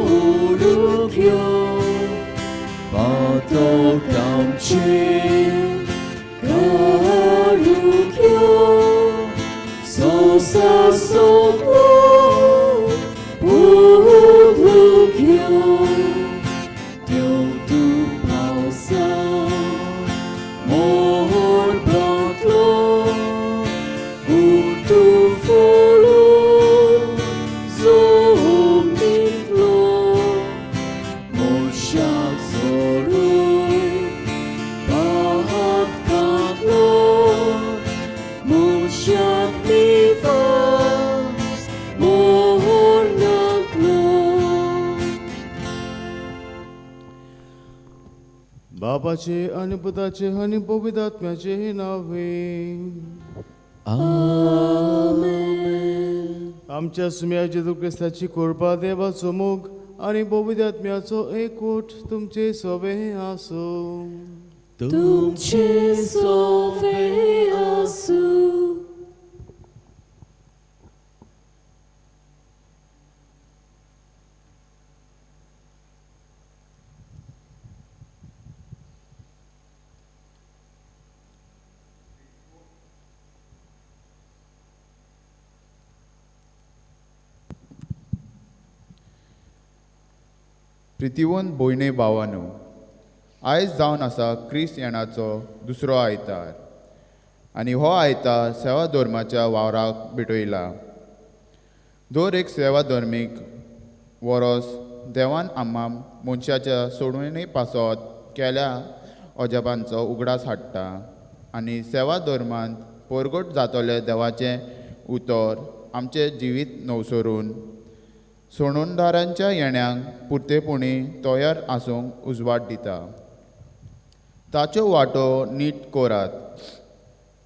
모르겨 바닥감치 가르겨 소사소고 부르겨 띄우두 pausa 몰박로 우두 follow 소미로 모샥소루이 바핫갓로 모샥미바 모르나로 बापाचे आणि पुताचे आणि पवित्र आत्म्याचे नावे आमेन आमच्या सुम्या जेजू ख्रिस्ताची कृपा देवाचो मोग आणि पवित्र आत्म्याचो एकूट तुमचे सोबे आसो तुमचे सोवे आसू प्रितीवंत भयणे भावानो, आयज जावन आसा क्रिस्त येणाचो दुसरो आयतार आनी हो आयतार सेवा धर्माच्या वावराक भेटयला. दर एक सेवा धर्मीक वरोस देवान आम्हा मनशाच्या सोडवणे पासत केल्या अजापांचो उगडास हाडटा आनी सेवा धर्मांत परगट जातले देवाचें उतर आमचें जिवीत नवसरून सोडूनदारांच्या येण्याक पुर्तेपणी तयार आसूंक उजवाड दिता. ताच्यो वाटो नीट करात.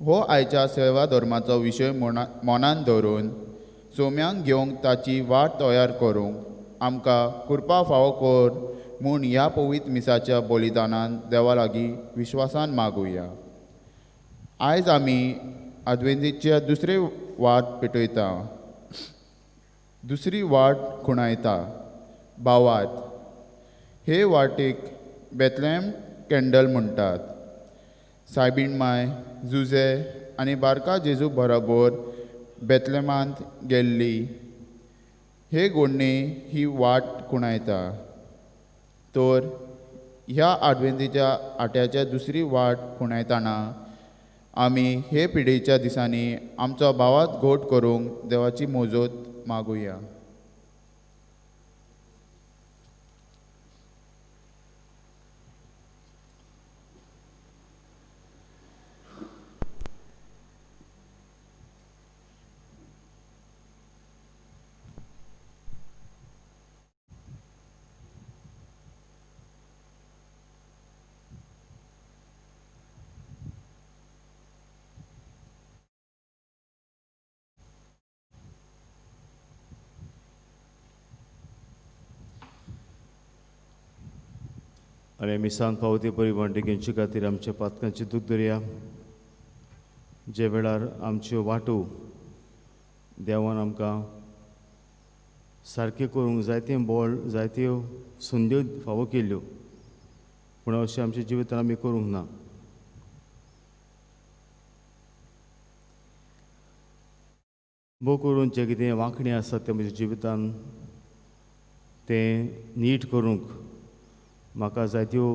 हो आयच्या सेवा धर्माचो विशय मनान धरून सोम्यांक घेवंक ताची वाट तयार करूंक आमकां कृपा फावो कर म्हूण ह्या पवित्र मिसाच्या बलिदानान देवा लागीं विश्वासान मागुया. आयज आमी अद्वेंतीचे दुसरे वाट पेटयता. दुसरी वाट खुणायता भावात. हे वाटेक बेतलेम कॅन्डल म्हणटात. सायबीण माय जुजे आनी बारका जेजू बरोबर बेतलेमांत गेल्ली हे घोडणी ही वाट खुणायता. तर ह्या आडवेंतीच्या आट्याच्या दुसरी वाट खुणायतना आमी हे पिडेच्या दिसांनी आमचो भावात घोट करूंक देवाची मोजत मागुया. आनी आमी सांत पावती परी वणटिकेंचे खातीर आमच्या पातकांची दूख धरया. जे वेळार आमच्यो वाटो देवान आमकां सारके करूंक जायतें बळ जायत्यो संद्यो फावो केल्ल्यो पूण अशें आमच्या जिवितान आमी करूंक ना. भोव करून जें कितें वांकडें आसा तें म्हज्या जिवितान तें नीट करूंक म्हाका जायत्यो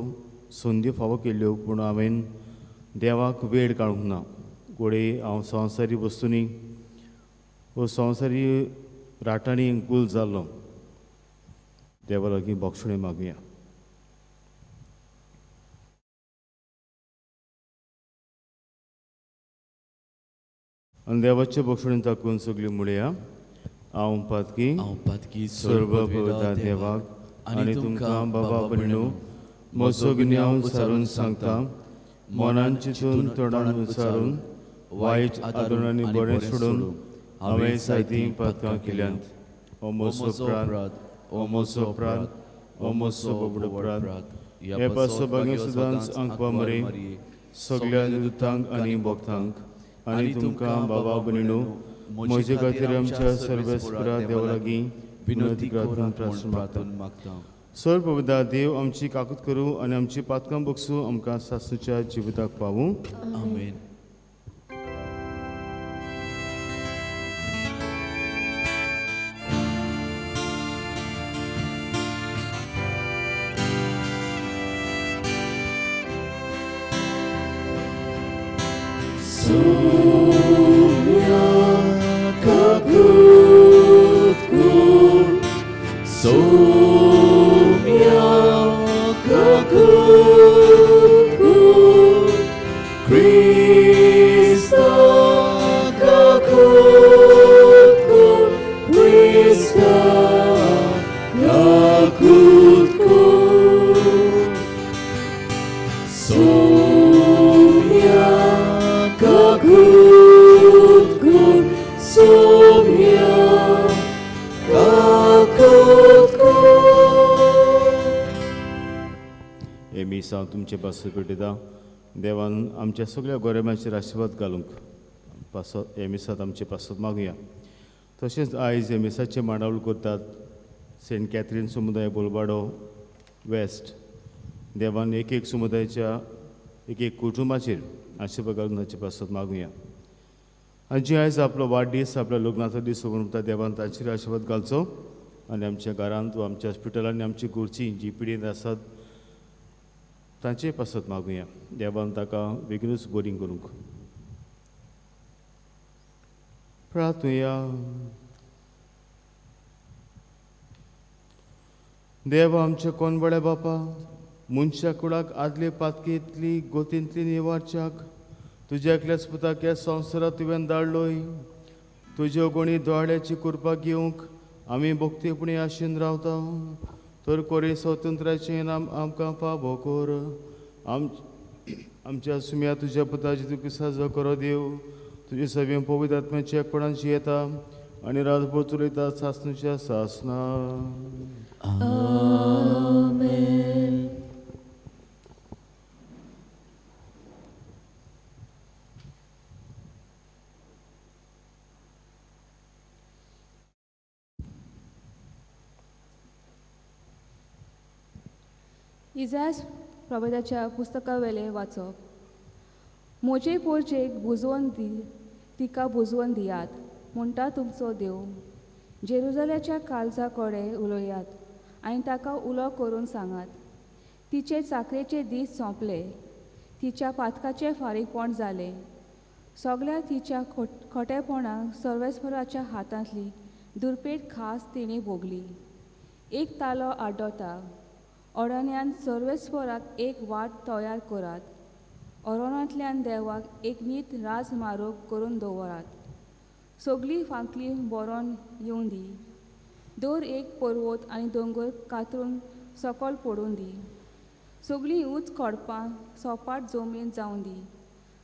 संद्यो फावो केल्ल्यो पूण हांवें देवाक वेळ काडूंक ना. घोडे हांव संवसारी वस्तूंनी व संवसारी राटांनी गुल जाल्लो. देवा लागीं बोक्षणे मागुया. आनी देवाचे बोक्षणेन ताकून सगळीं म्हणया. हांव पातकी सर्वभूता देवाक आनी तुमकां बाबा भयणू म्हजो गुन्यांव विचारून सांगता. मनान चिंतून तोंडान विचारून वायट आदरांनी बरें सोडून हांवें जायतीं पातकां केल्यांत. ओ म्हजो प्राण, ओ म्हजो प्राण, ओ म्हजो बोबडो प्राण. हे पासो बागे सुदांच आंकवा मरे सगळ्या दुतांक आनी भक्तांक आनी तुमकां बाबा भयणू म्हजे खातीर आमच्या सर्वेस्परा देवा लागीं विनंती करात कोरात प्रार्थना म्हूण प्रार्थना मागता. सर पवित्र देव आमची काकूत करूं आनी आमची पातकां बगसूं आमकां सासूच्या जिविताक पावूं. आमेन. एमी साव तुमचे पासत पेटयता. देवान आमच्या सगळ्या गोरेमाचेर आशिर्वाद घालूंक पासत एमिसात आमचे पासत मागुया. तशेंच आयज एमिसाचे मांडावळ करतात सेंट कॅथरीन समुदाय बोलबाडो वेस्ट. देवान एक एक समुदायाच्या एक एक कुटुंबाचेर आशिर्वाद घालून ताचे पासत मागुया. आनी जी आयज आपलो वाडदीस आपल्या लग्नाचो दीस मनयता देवान ताचेर आशिर्वाद घालचो आनी आमच्या घरांत वा आमच्या हॉस्पिटलांनी आमची घरचीं जी पिडेंत आसात तांचे पासत मागुया. देवान ताका बेगीनूच बरी करूंक. प्रार्थुया. देवा आमच्या कोणबड्या बापा, मनशा कुळाक आदले पातकेंतली गोतींतली निवारच्याक तुज्या एकल्याच पुताक ह्या संवसारांत तुवें धाडलोय. तुज्यो गोणी दोळ्याची कृपा घेवंक आमी भोक्तीपणी आशेन रावता. तर कोरे स्वातंत्र्याचें इनाम आमकां फावो कर. आमच्या सुम्या तुज्या पुताची तुका साजरो करो देव. तुजे सगळे पवित्र आत्म्याच्या एकपणान जियेता आनी रातभर चलयता सासणूच्या सासना. Amen. इजास प्रभुताच्या पुस्तका वेले वाचप. म्हजे पोरचेक बुजोवन तिका बुजोवन दियात म्हणटा तुमचो देव. जेरुजल्याच्या काळजा कोडे उलोयात आनी ताका उलो करून सांगात. तिचे चाकरेचे दीस सोंपले, तिच्या पातकाचे फारीकपण जाले. सगळ्या तिच्या खोटेपणाक सर्वेस्पराच्या हातांतली दुर्पेट खास तिणी भोगली. एक तालो आड्डोता. अडण्यान सर्वेस्पराक एक वाट तयार करात. अरोणांतल्यान देवाक एक नीत राज मारूक करून दवरात. सगळी फांकली बरोवन येवं दी. दर एक पर्वत आनी दोंगर कातरून सकयल पडून दी. सगळीं उंच खडपां सोपाट जमीन जावं दी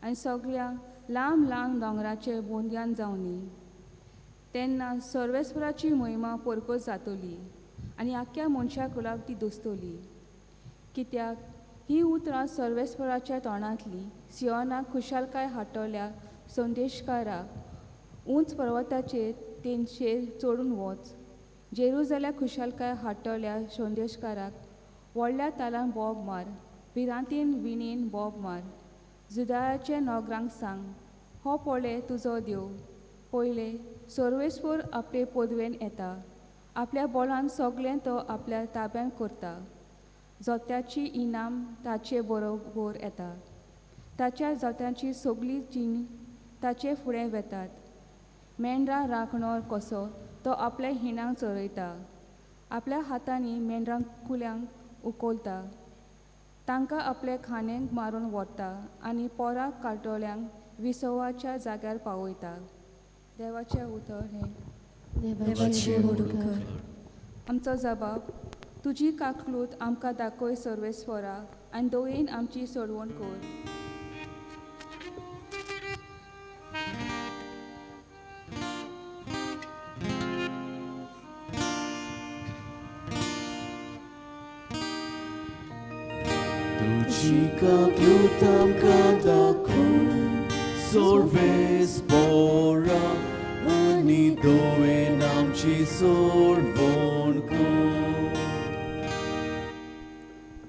आनी सगळ्या लांब लांब दोंगराचे बोंद्यान जावं दी. तेन्ना सर्वेस्पराची महिमा परकत जातली आनी आख्या मनशा कुलाक ती दुस्तली. कित्याक ही उतरां सर्वेस्पराच्या तोंडांतली सियोनाक खुशालकाय हाडटल्या संदेशकाराक उंच पर्वताचेर तेंचेर चडून वच. जेरुजल्याक खुशालकाय हाडटल्या संदेशकाराक व्हडल्या तालान बोब मार. भिरांतीन विणेन बोब मार. जुदायाचे नोकरांक सांग, हो पळय तुजो देव. पयले सर्वेस्पर आपले पदवेन येता. आपल्या बोलान सगळें तो आपल्या ताब्यान करता. जोत्याची इनाम ताचे बरोबर येता. ताच्या जोत्याची सगळीं जीण ताचे फुडें वेतात. मेंढरां राखणो कसो तो आपल्या हिणांक चरयता. आपल्या हातांनी मेंढरां कुल्यांक उखलता. तांकां आपले खांद्यांक मारून व्हरता आनी पोरां काटोल्यांक विसवाच्या जाग्यार पावयता. देवाचें उतर हें देवाची होडकर. आमचो जबाब. तुजी काकलूत आमकां दाखय सर्वेस्परा आनी दोयेन आमची सोडवण कर. तुजी काकलूत आमकां दाखय सर्वेस्परा आनी दोवेन आमची सोडवण कर.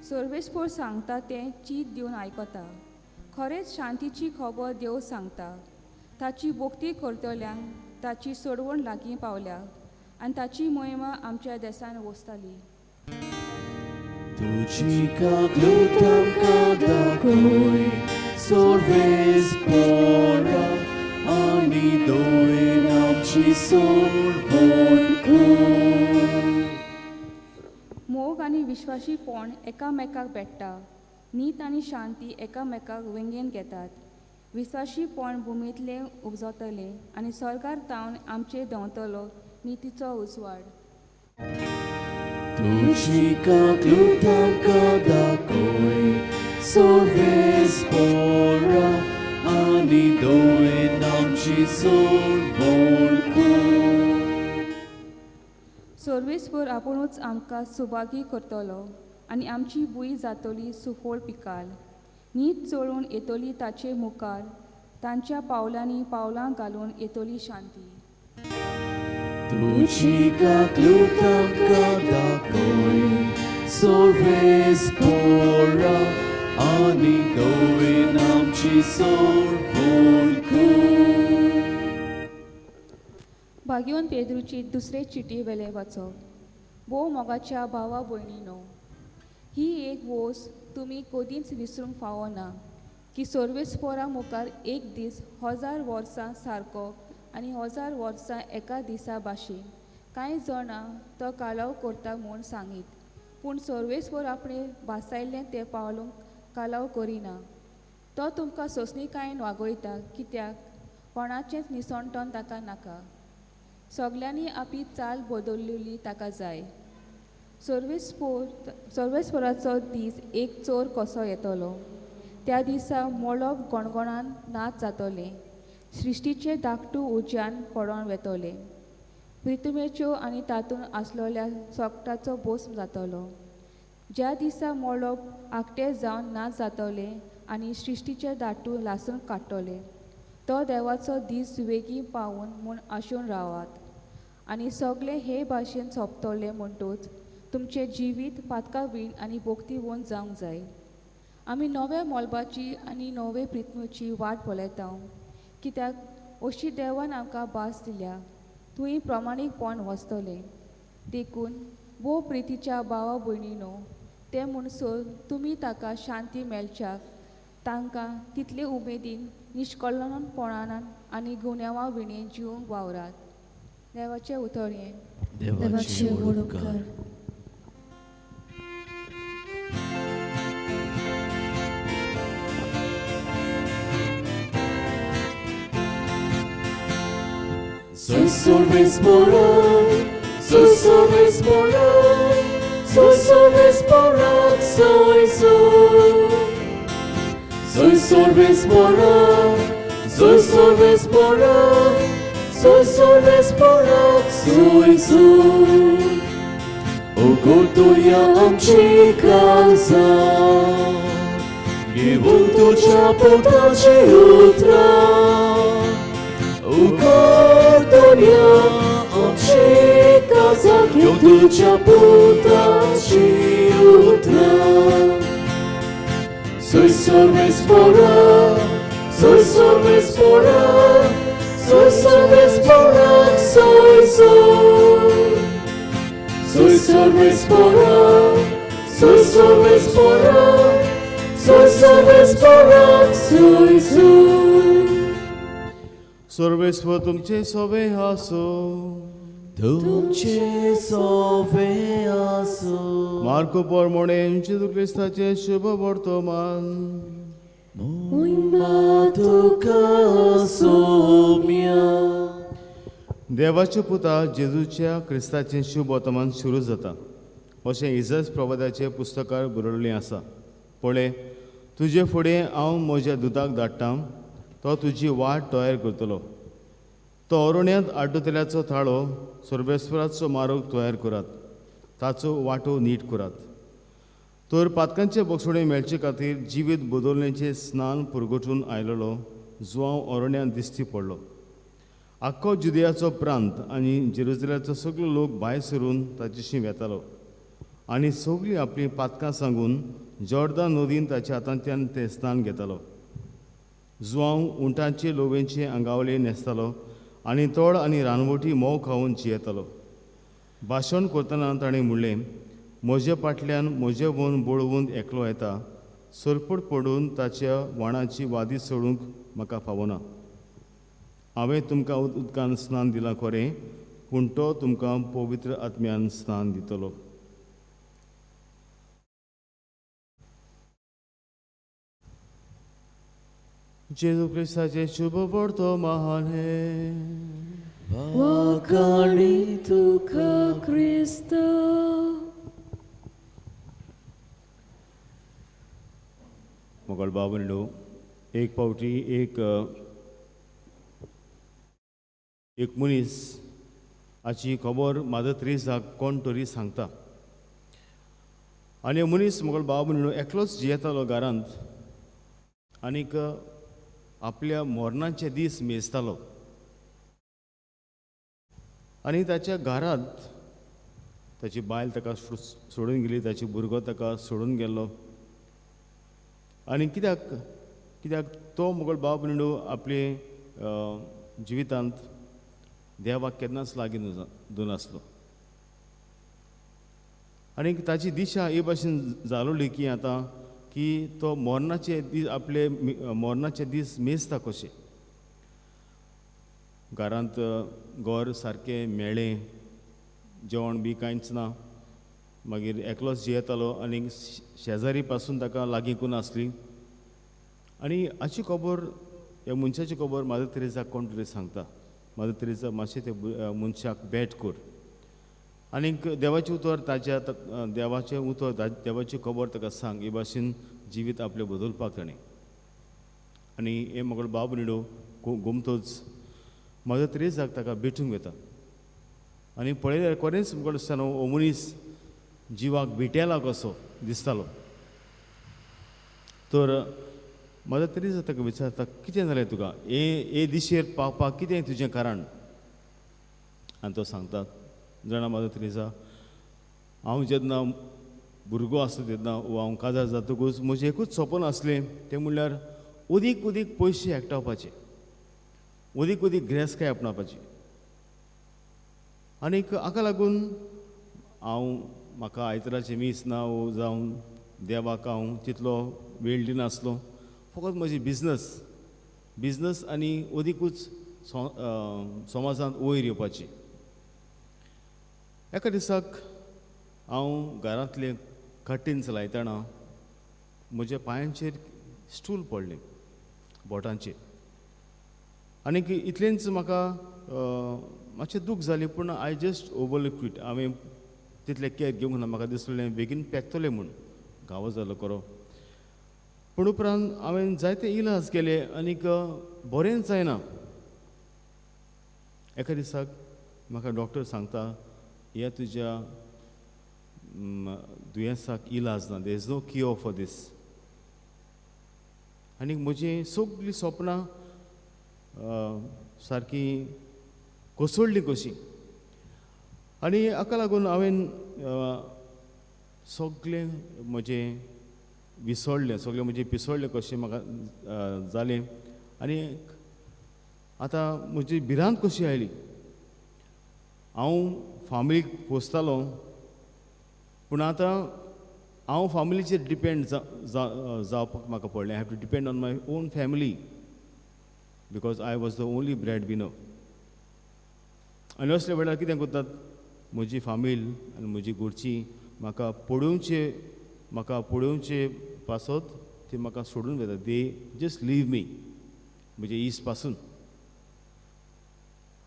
सर्वेस्पोर सांगता तें चीत दिवन आयकता. खरेंच शांतीची खबर देव सांगता. ताची भोक्ती करतल्यांक ताची सोडवण लागीं पावल्या आनी ताची मोहिमा आमच्या देशान वसताली. तुझी कागलूत आमकां दाखोय सर्वेस्पोरा आनी दोवेन आमची सोडवण कर. मोग आनी विश्वासीपण एकामेकाक भेटता. नीत आनी शांती एकामेकाक वेंगेन घेतात. विश्वासीपण भुमींतले उपजतले आनी सरकार तावन आमचे देंवतलो नितीचो उजवाड. तुझी कागलूत आमकां दाखोय सर्वेस्पोरा आनी दोवेन आमची सोडवण कर. सर्वेस्पर आपुणूच आमकां सुभागी करतलो आनी आमची भूंय जातली सुफोळ पिकाल. नीत चोळून येतली ताचे मुखार. तांच्या पावलांनी पावलां घालून येतली शांती. तुझी कागलूत आमकां दाखोय सर्वेस्पोरा आनी दोवेन आमची सोडवण कर. भाग्यवन पेद्रूची दुसरे चिटी वेले वाचप. भोव मोगाच्या भावा भयणीनो, ही एक वोस तुमी कदींच विसरूंक फावना की सर्वेस्पोरा मुखार एक दीस 1000 वर्सां सारको आनी 1000 वर्सां एका दिसा भाशेन. कांय जाणां तो कालाव करता म्हूण सांगीत, पूण सर्वेस्पर आपणे भासायल्लें तें पावलूंक कालाव करिना. तो तुमकां सोंसणीकायेन वागयता, कित्याक कोणाचेंच निसणटोन ताका नाका. सगल्यांनी आपली चाल बदललेली ताका जाय. सर्वेस्पराचो दीस एक चोर कसो येतलो. त्या दिसा मोळप गणगणान नाच जातले. सृश्टीचे धाकटू उज्यान पडोन वेतले. पृथ्वेच्यो आनी तातूंत आसलोल्या सोकटाचो भस्म जातलो. ज्या दिसा मोळप आकटे जावन नाच जातले आनी सृश्टीचे धाकटू लासून काडटले. तो देवाचो दीस वेगीं पावून म्हूण आशून रावात. आनी सगळे हे भाशेन सोंपतले म्हणटूच तुमचें जिवीत पातका बीण आनी भोक्तीवंत जावंक जाय. आमी नव्या मोलबाची आनी नवे पृथ्वीची वाट पळयता, कित्याक अशी देवान आमकां भास दिल्या. थंय प्रमाणीकपण वचतलें. देखून भोव प्रितीच्या भावा भयणीनो, ते म्हणसर तुमी ताका शांती मेळच्याक तांकां तितले उमेदीन निश्कळणपणान आनी गुन्यांवा विणें जिवंक वावरात. देवाचें उतर हें. देवाची ओळख कर. Soy Sorvesporak, soy Sorvesporak, soy Sorvesporak, soy Sorvesporak, soy Sorvesporak, soy Sorvesporak, soy. Ogotuja amci kalza, Gewoltucia potaci jutra. Ugotuja amci kalza, Gewoltucia potaci jutra. Soy Sorvesporak, soy Sorvesporak, soy Sorvesporak, soy. Soy Sorvesporak, soy Sorvesporak, soy Sorvesporak, soy. सर्वेस्व तुमचे सोबे आसो. तुमचे सोबे आसो. Marco पोरमोणे जेजू क्रिस्ताचे शुभ वर्तमान. मोहिमा तुका सोम्या. देवाच्या पुता जेजूच्या क्रिस्ताचें शुभ वर्तमान सुरू जाता. अशें इजाज प्रवादाचे पुस्तकार बरयल्लें आसा. पळय, तुजे फुडें हांव म्हज्या दुताक धाडटां. तो तुजी वाट तयार करतलो. तो अरुण्यांत आड्डुतल्याचो थाळो सर्वेस्पराचो मार्ग तयार करात. ताचो वाटो नीट करात. तर पातकांचे बक्षुडे मेळचे खातीर जिवीत बदलण्याचें स्नान पुरगटून आयलोलो जो हांव अरण्यांत दिश्टी पडलो. आख्खो जुदियाचो प्रांत आनी जेरुसलेमाचो सगळो लोक भायर सरून ताचेशी वेतालो आनी सगळीं आपलीं पातकां सांगून जॉर्दान नदीन ताच्या हातांतल्यान ते स्नान घेतालो. जुवांव उंटांचे लोवेंचे आंगावले न्हेसतालो आनी तोड आनी रानवटी मोव खावन जियेतालो. भाशण करतना ताणें म्हणलें, म्हजे फाटल्यान म्हजे भोवन बोळवून एकलो येता, सरपट पडून ताच्या वाणाची वादी सोडूंक म्हाका फावना. हांवें तुमकां उदकान स्नान दिलां खरें, पूण तो तुमकां पवित्र आत्म्यान स्नान दितलो. जेजू क्रिस्ताचे शुभ वर्तो महान हे. वाखाणी तुका क्रिस्त. मोगल बाबंडो एक फावटी एक मनीस हाची खबर मादर तेरेसाक कोण तरी सांगता. आनी मनीस मोगल बाबंडो एकलोच जियेतालो घरांत आनीक आपल्या मोरणाचे दीस मेजतालो. आनी ताच्या घरांत ताची बायल ताका सोडून गेली, ताची भुरगो ताका सोडून गेल्लो. आनी कित्याक तो मोगल बाबंडो आपले जिवितांत देवाक केन्नाच लागीं नासलो. आनी ताची दिशा हे भाशेन जालोली की आतां की तो आपले मोरणाचे दीस मेजता कशें. घरांत घर सारकें मेळ्ळें, जेवण बी कांयच ना, मागीर एकलोच जियेतालो आनी शेजारी पासून ताका लागीं कोण आसली. आनी हाची खबर, ह्या मनशाची खबर मादर तेरेसाक कोण तरी सांगता. मादर तेरेसा मातशें ते मनशाक भेट कर. आनीक देवाचें उतर देवाची खबर ताका सांग. हे भाशेन जिवीत आपलें बदलपाक ताणें. आनी हे मोगल बाबंडो गोमतोच मादर तेरेसाक ताका भेटूंक वता. आनी पळयल्यार खरेंच म्हाका दिसता हो मनीस जिवाक विटेला कसो दिसतालो. तर मादर तेरेसा ताका विचारता, कितें जालें तुका, हे दिशेर पावपाक कितें तुजें कारण. आनी तो सांगता, जाणा मादर तेरेसा, हांव जेन्ना भुरगो आसलो तेन्ना हांव काजार जातकूच म्हजें एकूच सपन आसलें, तें म्हणल्यार उदीक पयशे एकठावपाचे, उदीक गिरेस्तकाय आपणावपाची. आनीक हाका लागून म्हाका आयताराचे मीस ना जावन देवाक हांव तितलो वेळ दिनासलो. फकत म्हजी बिजनस आनी उदीकूच समाजांत वयर येवपाची. एका दिसाक हांव घरांतले कट्टीन चलयतना म्हज्या पांयांचेर स्टूल पडलें बोटांचेर. आनीक इतलेंच म्हाका मातशें दूख जालें, पूण आय जस्ट ओवरलूक इट. हांवें तितलें कॅर घेवंक ना. म्हाका दिसलें बेगीन पेकतलें म्हूण, घावो जालो खरो. पूण उपरांत हांवें जायते इलाज केले आनीक बरेंच जायना. एका दिसाक म्हाका डॉक्टर सांगता, ह्या तुज्या दुयेंसाक इलाज ना, there is no cure for this. आनीक म्हजीं सगळीं सपनां सारकी कोसळ्ळीं कशी. आनी हाका लागून हांवें सगळें म्हजें विसरलें, सगळें म्हजें पिसळ्ळें कशें म्हाका जालें. आनी आतां म्हजी भिरांत कशी आयली. हांव फामिलीक पोसतालो, पूण आतां हांव फामिलीचेर डिपेंड जावपाक म्हाका पडलें. I have to depend on my own family because I was the only breadwinner. आनी असल्या वेळार कितें करतात, म्हजी फामील आनी म्हजी घरचीं म्हाका पळोवचे पासत ती म्हाका सोडून वयतात. दे जस्ट लीव मी म्हजे इश्ट पासून.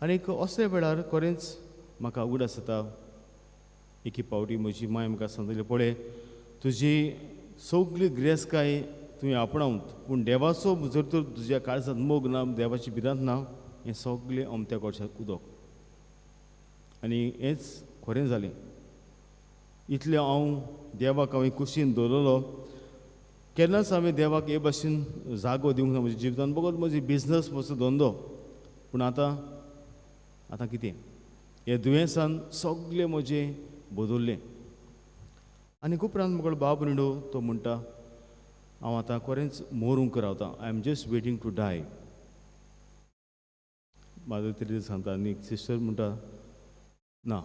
आनीक असल्या वेळार खरेंच म्हाका उगडास जाता. एके फावटी म्हजी माय म्हाका सांगताली, पळय तुजी सगळी गिरेस्तकाय तुवें आपणावंत, पूण देवाचो जर तर तुज्या काळजांत मोग ना, देवाची भिरांत ना, हें सगळें अमत्या कोळशाक उदक. आनी हेंच खरें जालें. इतलें हांव देवाक हांवें कुशीन दवरलो. केन्नाच हांवें देवाक हे भाशेन जागो दिवंक ना म्हज्या जिवितांत. फकत म्हजी बिजनस, म्हजो धंदो. पूण आतां आतां कितें हे दुयेंसान सगळें म्हजें बदललें. आनी उपरांत मुगो बाब निडो तो म्हणटा हांव आतां खरेंच मोरूंक रावतां. I am just waiting to die. म्हाजो तरी सांगता आनी सिस्टर म्हणटा ना,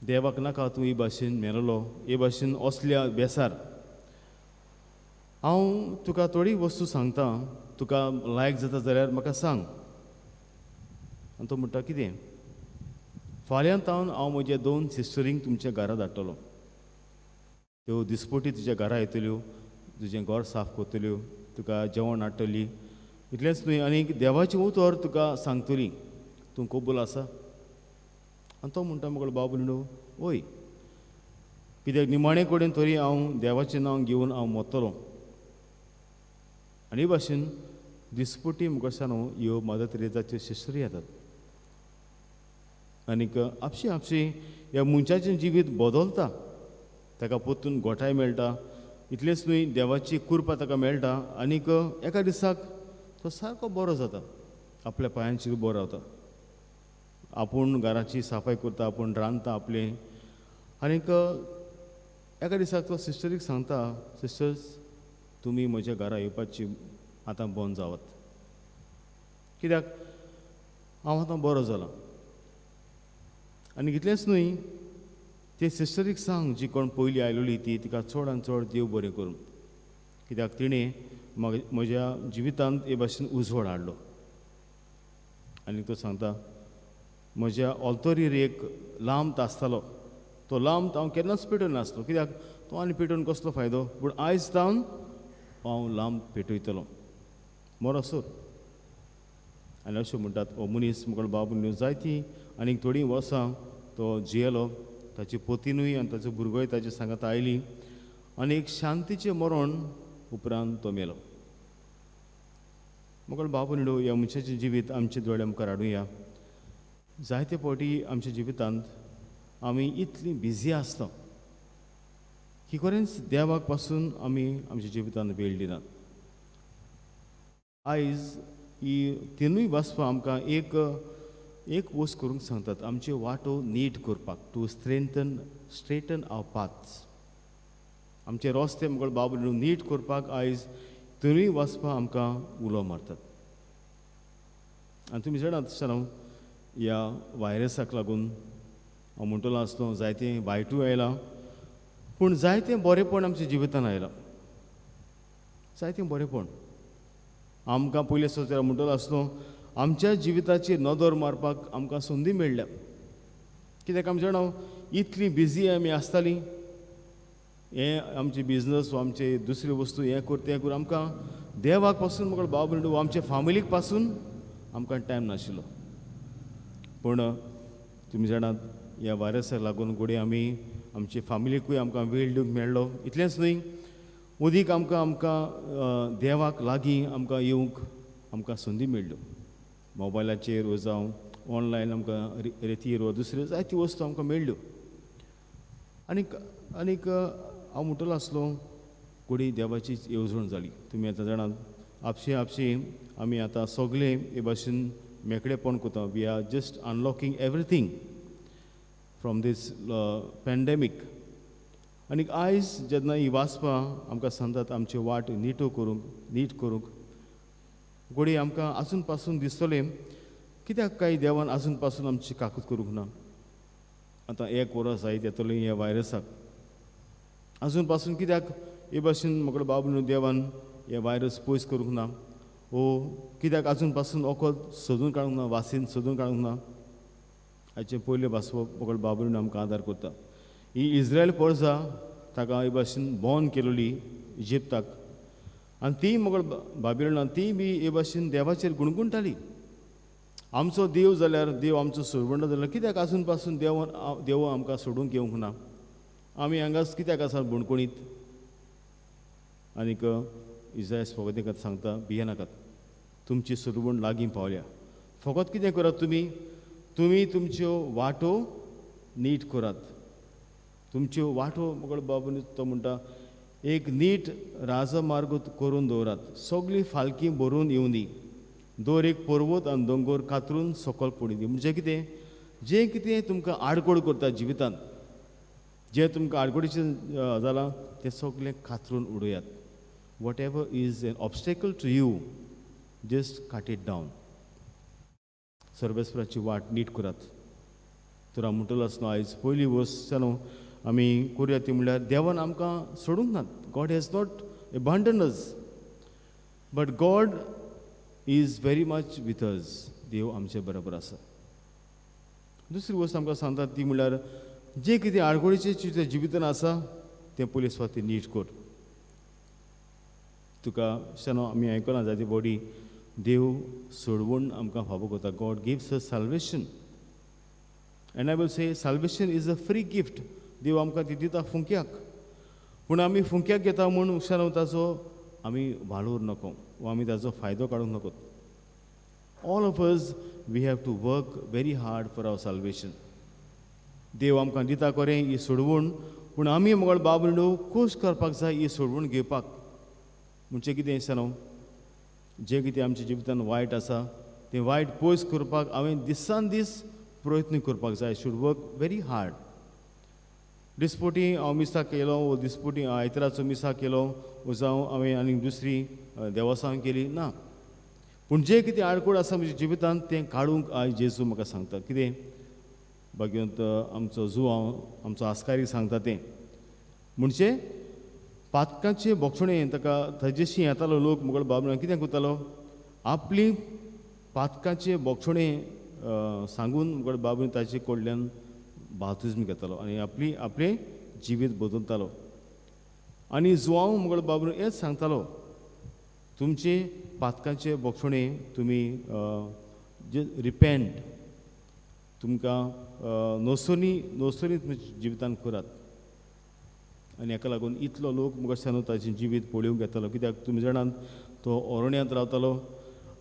देवाक नाका तूं हे भाशेन मेलोलो, हे भाशेन असल्या बेसार. हांव तुका थोडी वस्तू सांगता, तुका लायक जाता जाल्यार म्हाका सांग. आनी तो म्हणटा कितें, फाल्यां तावन हांव म्हज्या 2 सिस्टरींक तुमच्या घरा धाडटलो. त्यो दिसपटी तुज्या घरा येतल्यो, तुजें घर साफ करतल्यो, तुका जेवण हाडटली. इतलेंच न्हय, आनीक देवाची उतर तुका सांगतली. तूं कबूल आसा? आनी तो म्हणटा मुगो बाब न्हू, वय, कित्याक निमाणे कडेन तरी हांव देवाचें नांव घेवन हांव मरतलों. आनी हे भाशेन दिसपटी मुखार ह्यो मदर तेरेसाच्यो सिस्टरी येतात. आनीक आपशी आपशी ह्या मनशाचें जिवीत बदलता. ताका परतून गोठाय मेळटा. इतलेंच न्हय, देवाची कृपा ताका मेळटा. आनीक एका दिसाक तो सारको बरो जाता, आपल्या पांयांचेर उबो रावता. आपूण घराची साफाय करता, आपूण रांदता आपलें. आनीक एका दिसाक तो सिस्टरीक सांगता, सिस्टर्स तुमी म्हज्या घरा येवपाची आतां बंद जावत, कित्याक हांव आतां बरो जाला. आनी इतलेंच न्हय, ते सिस्टरीक सांग जी कोण पयलीं आयलोली ती तिका चड आनी चड देव बरें करूं, कित्याक तिणें म्हज्या जिवितांत हे भाशेन उजवाड हाडलो. आनी तो सांगता म्हज्या ऑल्तरीर एक लांब आसतालो, तो लांब हांव केन्नाच पेटोवन नासलो, कित्याक तो आनी पेटोवन कसलो फायदो. पूण आयज जावन हांव लांब पेटयतलो, मोरोसोर. आनी अशें म्हणटात हो मनीस मुगो बाबू जायतीं आनीक थोडीं वर्सां तो जियेलो. ताची पत्नीय आनी ताचो भुरगोय ताचे सांगात आयलीं. आनी एक शांतीचें मरण उपरांत तो मेलो. मुगो बाबू न्हू, ह्या मनशाचें जिवीत आमचे दोळे मुखार हाडुया. जायते फावटी आमच्या जिवितांत आमी इतलीं बिजी आसता की खरेंच देवाक पासून आमी आमच्या जिवितांत वेळ दिनात. आयज ही तिनूय वाचपां आमकां एक वस्त करूंक सांगतात, आमच्यो वाटो नीट करपाक, टू स्ट्रेटन आवर पाथ्स. आमचे रस्ते मुगो बाबू नीट करपाक आयज तिनूय वाचपां आमकां उलो मारतात. आनी तुमी जाणात आसतना ह्या व्हायरसाक लागून हांव म्हणटलो आसलो जायतें वायटूय आयलां, पूण जायतें बरेंपण आमच्या जिवितांत आयलां. जायतें बरेंपण आमकां पयले सुद्दां म्हणटलो आसलो, आमच्या जिविताचेर नदर मारपाक आमकां संदी मेळ्ळ्या. कित्याक आमी जाणा इतलीं बिजी आमी आसतालीं, हें आमचे बिजनस वा आमचे दुसरे वस्तू हें कर तें कर, आमकां देवाक पासून मुगो बाब वा आमचे फॅमिलीक पासून आमकां टायम नाशिल्लो. पूण तुमी जाणात ह्या व्हायरसाक लागून घोडये आमी आमचे फॅमिलीकूय आमकां वेळ दिवंक मेळ्ळो. इतलेंच न्हय, उदीक आमकां देवाक लागीं आमकां येवंक आमकां संदी मेळ्ळ्यो. मोबायलाचेर वा जावं ऑनलायन आमकां रेतीर वा दुसऱ्यो जायत्यो वस्तू आमकां मेळ्ळ्यो. आनीक हांव म्हणटलो आसलो घोडी देवाची येवजण जाली. तुमी आतां जाणात आपशी आमी आतां सगळे हे भाशेन मेकळेपण करता. We are just unlocking everything from this pandemic. आनीक आयज जेन्ना ही वाचपां आमकां सांगतात आमचे वाट नीट करूंक, घोडी आमकां आजून पासून दिसतलें कित्याक काय देवान आजून पासून आमची काकूट करूंक ना. आतां 1 वर्स जायत येतलें ह्या व्हायरसाक, आजून पासून कित्याक हे भाशेन मुगो बाबू देवान हे व्हायरस पयस करूंक ना. कित्याक आजून पासून वखद सोदून काडूंक ना, वासीन सोदून काडूंक ना. हाचे पयले वाचप मुगो बाबू आमकां आदार करता. ही इज्रायल पर्जा ताका हे भाशेन बॉर्न केलोली इजिप्ताक, आनी ती मुगो बाबिलोनान ती बी हे भाशेन देवाचेर गुणगुणटाली. आमचो देव जाल्यार देव आमचो सोडवंडो जाल्यार कित्याक आजून पासून देव आमकां सोडूंक येवंक ना. आमी हांगाच कित्याक आसा बुणकुणीत. आनीक इस्रायल फकत सांगता भिये नाकात, तुमची सोडवण लागीं पावल्या. फकत कितें करात तुमी तुमच्यो वाटो नीट करात. तुमच्यो वाटो मुगो बाबू तो म्हणटा एक नीट राजमार्ग करून दवरात. सगळीं फालकी भरून येवं दी. दर एक पर्वत आनी दोंगर कातरून सकयल पडून दी. म्हणजे कितें, जें कितें तुमकां आडकोड करता जिवितांत, जें तुमकां आडकोडीचें जालां तें सगळें कातरून उडयात. Whatever is an obstacle to you, just cut it down. सर्वेस्पराची वाट नीट करात. तर हांव म्हणटलो आसतना आयज पयली वस्त न्हू आमी करुया ती म्हणल्यार देवान आमकां सोडूंक नात. God has not abandoned us, but God is very much with us. देव आमचे बरोबर आसा. दुसरी वस्त आमकां सांगता ती म्हणल्यार जें कितें आडकोडीचें तुज्या जिवितान आसा तें पयलीं स्वाती नीट कर. तुका शेनो आमी आयकलां जायती बॉडी देव सोडवून आमकां फावो करता. God gives us salvation. And I will say salvation is a free gift. देव आमकां ती दिता फुंक्याक. पूण आमी फुंक्याक घेता म्हूण शेनो ताचो आमी वालोर नको वा आमी ताचो फायदो काडूंक नकोत. All of us we have to work very hard for our salvation. देव आमकां दिता खरें ही सोडवूण, पूण आमी मोगळ बाबडो खूश करपाक जाय ही सोडवूण घेवपाक. म्हणजे कितें शेनो, जें कितें आमच्या जिवितान वायट आसा तें वायट पयस करपाक हांवें दिसान दीस प्रयत्न करपाक जाय. Should work very hard. दिसपोटी हांव मिसाक केलो, वो दिसपोटी आयताराचो मिसाक केलो, वो जावं हांवें आनीक दुसरी देवासां केली ना. पूण जें कितें आडकोड आसा म्हज्या जिवितांत तें काडूंक आयज जेजू म्हाका सांगता. कितें भगवंत आमचो आमचो आस्कारी सांगता तें म्हणजे पातकाचें बोक्षणें ताका थंयचेशी येतालो लोक मुगळ बाबरान कितें करतालो, आपली पातकाचें बोक्षणें सांगून मुगळ बाबून ताचे कडल्यान बाप्तिस्म घेतालो आनी आपलें जिवीत बदलतालो. आनी जुआंव मुगळ बाबून हेंच सांगतालो, तुमचे पातकाचें बोक्षणें तुमी रिपेंट, तुमकां नोसोनी तुमच्या जिवितान करात. आनी हेका लागून इतलो लोक मुखार ताचें जिवीत पळोवंक येतालो. कित्याक तुमी जाणात तो अरण्यांत रावतालो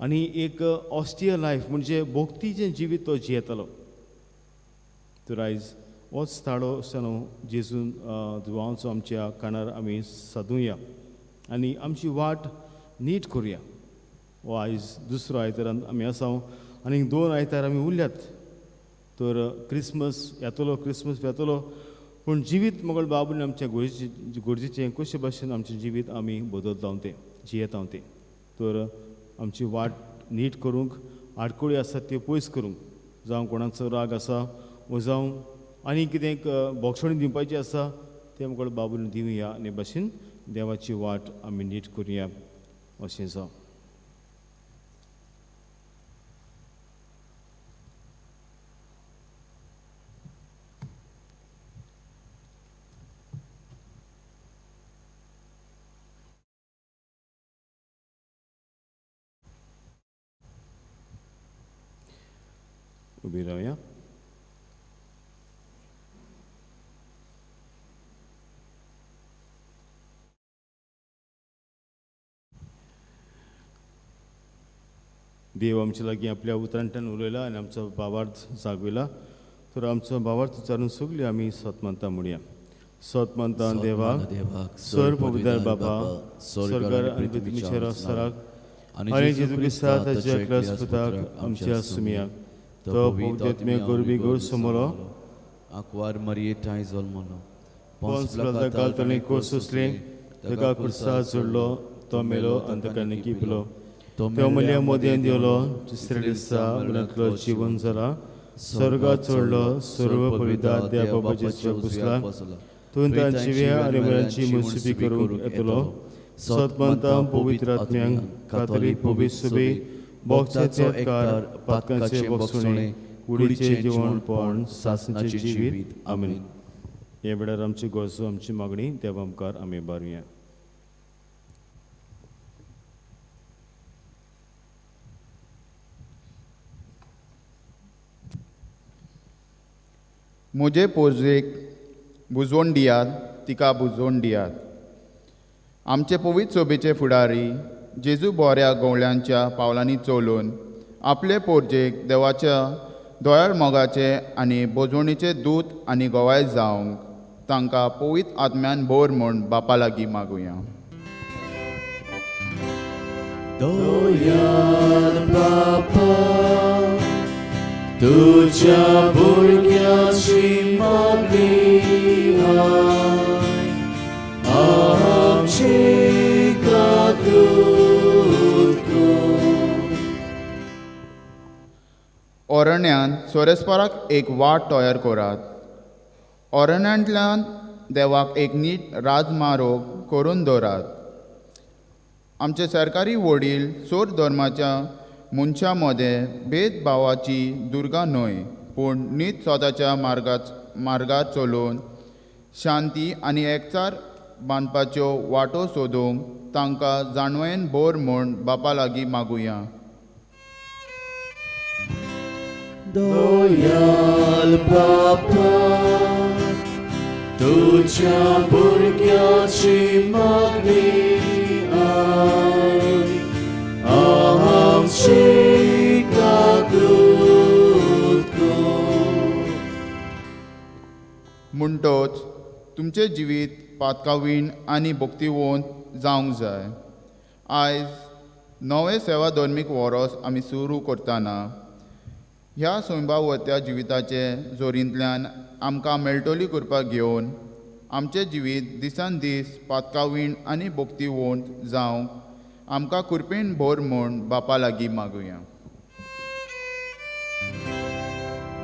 आनी एक ऑस्टियर लायफ म्हणजे भोक्तीचें जिवीत तो जियेतालो. तर आयज होच ताळो जेजून जुआंवचो आमच्या कानार आमी सादुया आनी आमची वाट नीट करुया. हो आयज दुसरो आयतारान आमी आसा आनीक 2 आयतार आमी उरल्यात. तर क्रिसमस येतलो, पूण जिवीत मोगळ बाबून आमच्या गरजेचें कशे भाशेन आमचें जिवीत आमी बदलता तें जियेता तें. तर आमची वाट नीट करूंक, आडकोळी आसात त्यो पयस करूंक, जावं कोणाचो राग आसा वो जावं आनी कितें बोक्षण दिवपाचें आसा तें मोगळ बाबून दिवया आनी भाशेन देवाची वाट आमी नीट करुया अशें जावं. उबी रावया. देव आमचे लागीं आपल्या उतरांतल्यान उलयला आनी आमचो भावार्थ जागयला. तर आमचो भावार्थ विचारून सगळीं आमी सतमंतां म्हणया. सतमंतां देवाक, सर्व पवित्र बाबा, स्वर्गार आनी पृथ्वीचेर आसतराक आनी जेजू क्रिस्ता ताच्या एकल्याच पुताक आमच्या सुमयाक तो पवित्रात्मे गोरबी गोर समोरो आंकवार मरियेटाय जल्मलो, पोंस पिलाता ताणें कोस सोंसलें, ताका क्रुसार जोडलो, तो मेलो आनी ताका निकिपलो, तो मल्या मोदयान देवलो, तिसऱ्या दिसा मरणांतलो जिवन जाला, स्वर्गात चडलो, सर्व पवित्र देव बाबाचेर पुसला, तुवें तांची वेळ आनी मरणाची मुसबी करूंक येतलो. सतमंतां पवित्र आत्म्यांक, कातोलीक पवित्र सुबे, बोगच्याचे कार, पातकांचे बोगसणे, कुडीचें जेवणपण, सासणाचें जिवीत. आमीन. हे वेळार आमची गरजो, आमची मागणी देवा आमकां आमी बारुया. म्हजे पोरजेक बुजवण दियात, तिका बुजवण दियात. आमचे पवित्र सोबेचे फुडारी जेजू बोऱ्या गवळ्यांच्या पावलांनी चोलून आपले पोरजेक देवाच्या दोळ्यार मोगाचे आनी बुजवणीचे दूत आनी गोवाय जावंक तांकां पवित्र आत्म्यान बोर म्हूण बापा लागीं मागुया. दोयाल बापा तुझ्या भुरग्याची मागणी आय आमची काकूत कर. ओरण्यांत सोरेस्पराक एक वाट तयार करात. ओरण्यांतल्यान देवाक एक नीट राजमारोग करून दवरात. आमचे सरकारी वडील सोर धर्माच्या मनशां मदें भेदभावाची दुर्गा न्हय, पूण नीत स्वताच्या मार्गार चलून शांती आनी एकचार बांदपाच्यो वाटो सोदूंक तांकां जाणवेन बोर म्हूण बापा लागीं मागुया. दोयाल बापा तुझ्या भुरग्याची मागणी आय आमची काकूत कर. म्हणटोच तुमचें जिवीत पातकावीण आनी भक्तिवंत जावंक जाय. आयज नवें सेवा धर्मीक वरोस आमी सुरू करतना ह्या स्वयंभावत्या जिविताचे जोरींतल्यान आमकां मेळटोली करपाक घेवन आमचें जिवीत दिसान दीस पातकावीण आनी भक्तिवंत जावंक आमकां कृपेन भर म्हूण बापा लागीं मागुया.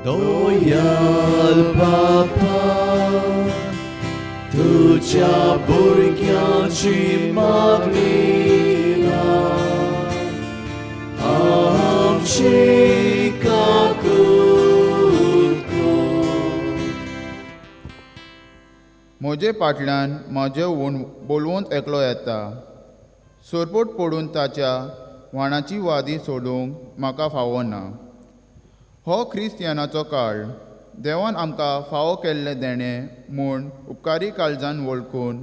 दोयाल बापा तुझ्या भुरग्याची मागणी आमची काकूत कर. म्हजे फाटल्यान म्हजें हूण बोलवंत एकलो येता. सोरपोट पडून ताच्या वाणाची वादी सोडूंक म्हाका फावो ना. हो क्रिस्तियानाचो काळ देवान आमकां फावो केल्ले देणें म्हूण उपकारी काळजान वळखून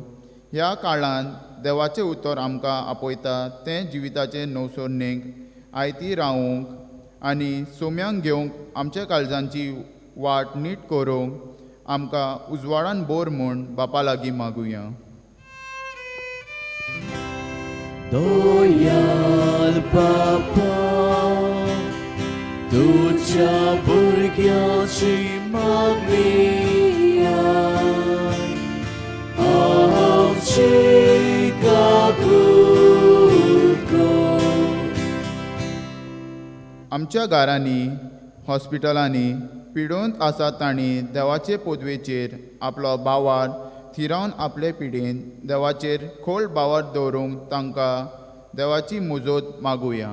ह्या काळांत देवाचें उतर आमकां आपयता तें जिविताचे नवसरणेक आयती रावूंक आनी सोम्यांक घेवंक आमच्या काळजांची वाट नीट करूंक आमकां उजवाडान बोर म्हूण बापा लागीं मागुया. दोयाल बापा तुझ्या भुरग्याची मागणी आय आमची काकूत कर. आमच्या घरांनी हॉस्पिटलांनी पिडोवंत आसात तांणी देवाचे पदवेचेर आपलो बावार थिरावन आपले पिडेन देवाचेर खोल बावार दवरूंक तांकां देवाची मुजत मागुया.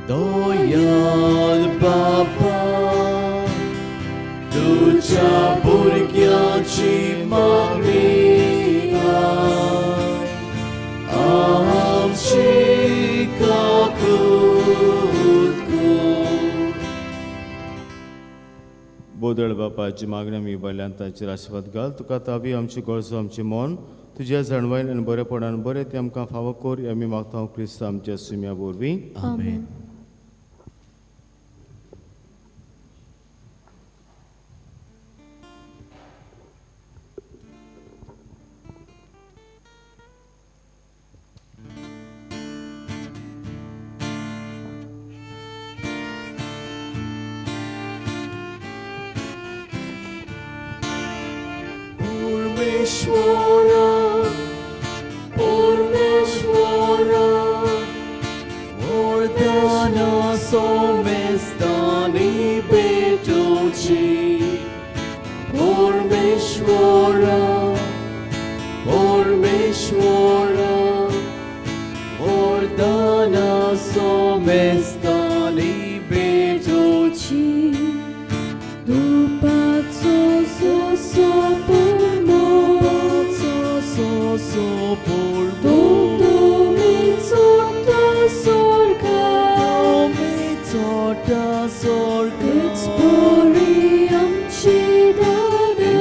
दोयाल बापा तुझ्या भुरग्याची मागणी आय आमची काकूत कर. बोदळ बापाची मागणी आमी इबायल्यान ताचेर आशिर्वाद घाल. तुका ताबी आमची गळसो आमचें मन तुज्या जणवायन आनी बरेपणान बरें तें आमकां फावो कर. आमी मागता क्रिस्त आमच्या सुम्या वरवीं. आमेन. Pormeshwara, Vardhana Somestani Betochi. Pormeshwara, Vardhana Somestani Betochi. Dupaco so pormo, so pormo. Exporiam Chidana,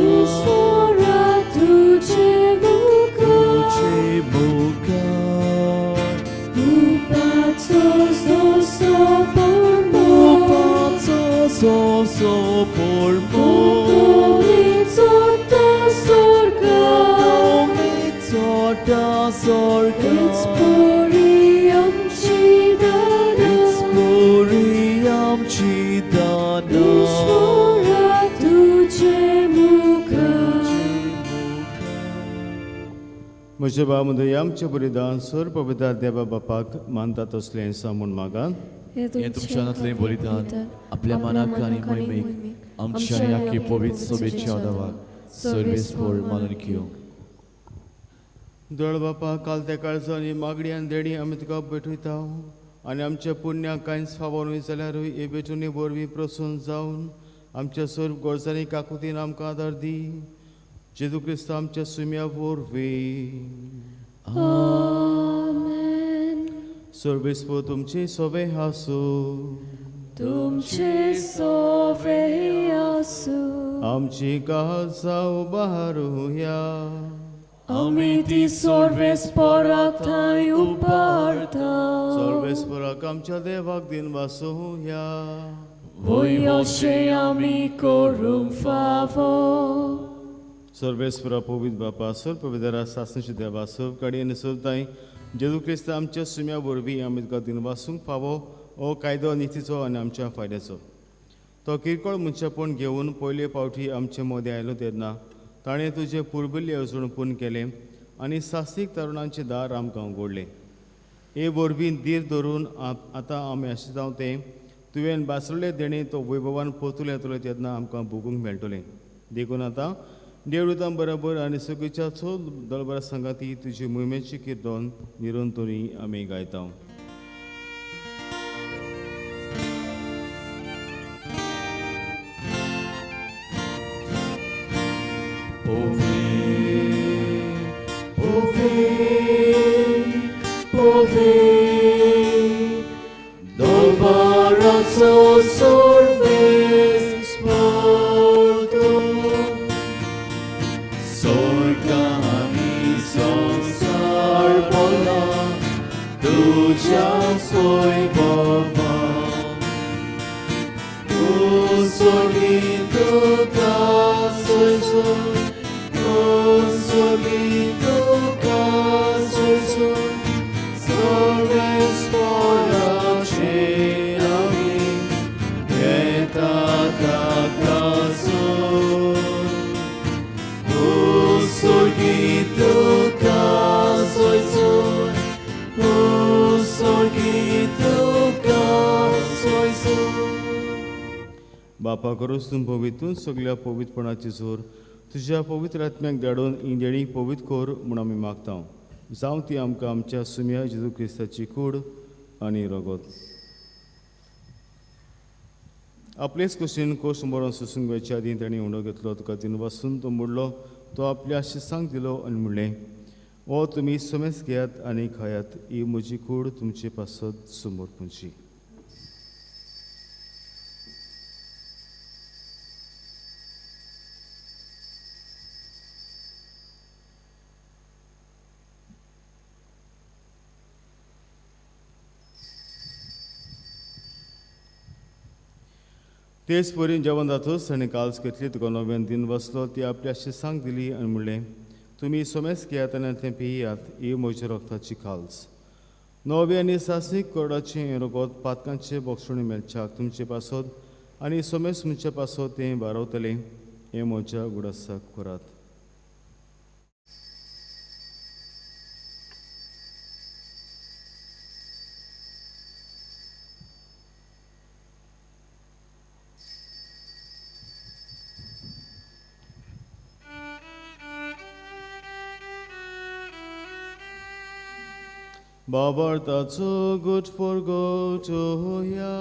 Isvara Tuce Muka, Upatso so pormo, so pormo. Upatso sorga. It's glory आमची दाना ईश्वरा तुझे मुख म्हजे बाबूंदय आमचें बलिदान सर पवित्र देवा बापाक मानतात असलें सांगून मागात. हे तुमच्या नातलें बलिदान आपल्या मनाक आनी मोहिमेक आमच्या याकी पवित्र सोबेच्या देवाक सर्वेस्पर मानून घेवं. दळ बापा काल त्या काळचो आनी मागणी आनी देणी आमी तुका भेटयता आनी आमच्या पुण्याक कांयच फावो न्हय जाल्यारूय हे भेटूनी वरवीं प्रसन्न जावन आमच्या सर्व गरजांनी काकुतीन आमकां आदार दी. जेजू क्रिस्त आमच्या सुम्या वरवीं आमेन. सर्वेस्पर तुमचे सोबे हासूं तुमचे सोवे आसूं आमची काळजां उबारूया. आमी ती सर्वेस्पराक थंय उबारता. सर्वेस्पराक आमच्या देवाक दिन वासूया. वय अशें आमी करूंक फावो. सर्वेस्परा पवित्र बापा सर पवित्रा सासणेचे देवा सर्व काडी आनी सर्वताय जेजू क्रिस्त आमच्या सुम्या वरवीं आमी तुका दिन वासूंक फावो हो कायदो नितीचो आनी आमच्या फायद्याचो. तो किरकोळ मनशापण घेवन पयले फावटी आमचे मदें आयलो तेन्ना ताणें तुजें पुर्विल्ले अजूणपण केलें आनी साहसीक तरुणांचें दार आमकां उगडलें. हे वरवीं धीर धरून आतां आमी अशें जावं तें तुवें बासरले देणे तो वैभवान परतून येतलो तेन्ना आमकां भोगूंक मेळटलें. देखून आतां देवळां बरोबर आनी सगळीच्या चड दळबरा सांगाती तुजी मोहिमेची किर्तन निरंतरी आमी गायता. बापा करूस तूं पवित्र सगळ्या पवित्रपणाची जोर तुज्या पवित्र आत्म्याक धाडून ही देणी पवित्र कर म्हूण आमी मागता. जावं ती आमकां आमच्या सुम्या जेजू क्रिस्ताची कूड आनी रगत. आपलेच कुशीन कोश मरण सुसूंक वयच्या आदीं ताणें उंडो घेतलो तुका दिन वासून तो मोडलो. तो आपल्या शिसांक दिलो आनी म्हणलें हो तुमी समेस घेयात आनी खायात. ही म्हजी कूड तुमचे पासत समोर पुंची. तेच परीन जेवण जातच ताणें काल्स घेतली तुका नव्यान दिन बसलो ती आपल्या शिसांक दिली आनी म्हणलें तुमी सोमेस घेयात आनी तें पियात. ही म्हज्या रगताची काल्स. नवे आनी सासीक कोरडाचें रगत पातकांचे बोक्षणे मेलच्याक तुमचे पासत आनी सोमेस तुमचे पासत तें बारवतलें. हें म्हज्या गुडासाक करात. Babartazo good for gotoya.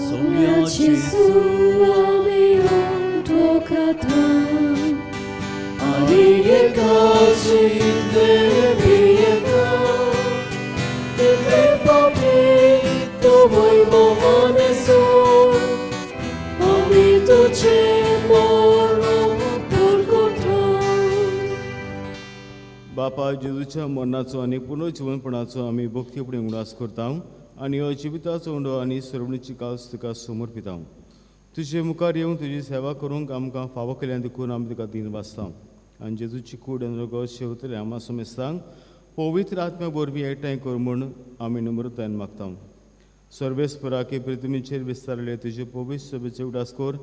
Somiaci suami ontokata. Ariekaci debieka. Tete papi to vojmovane su. Ami tuce moro porkota. बापा जेजूच्या मरणाचो आनी पुनर्जीवनपणाचो आमी भक्तीपणे उडास करता आनी हो जिविताचो उंडो आनी सरवणीची कास तुका समर्पिता. तुजे मुखार येवन तुजी सेवा करूंक आमकां फावो केल्यान देखून आमी तुका दिन वाचता. आनी जेजूची कूड आनी रगत शेवतले आमा समेस्तांक पवित्र आत्म्या वरवीं एकठांय कर म्हूण आमी नम्रतायेन मागता. सर्वेस्पराके पृथ्वीचेर विस्तारले तुजे पवित्र सभेचे उदास कर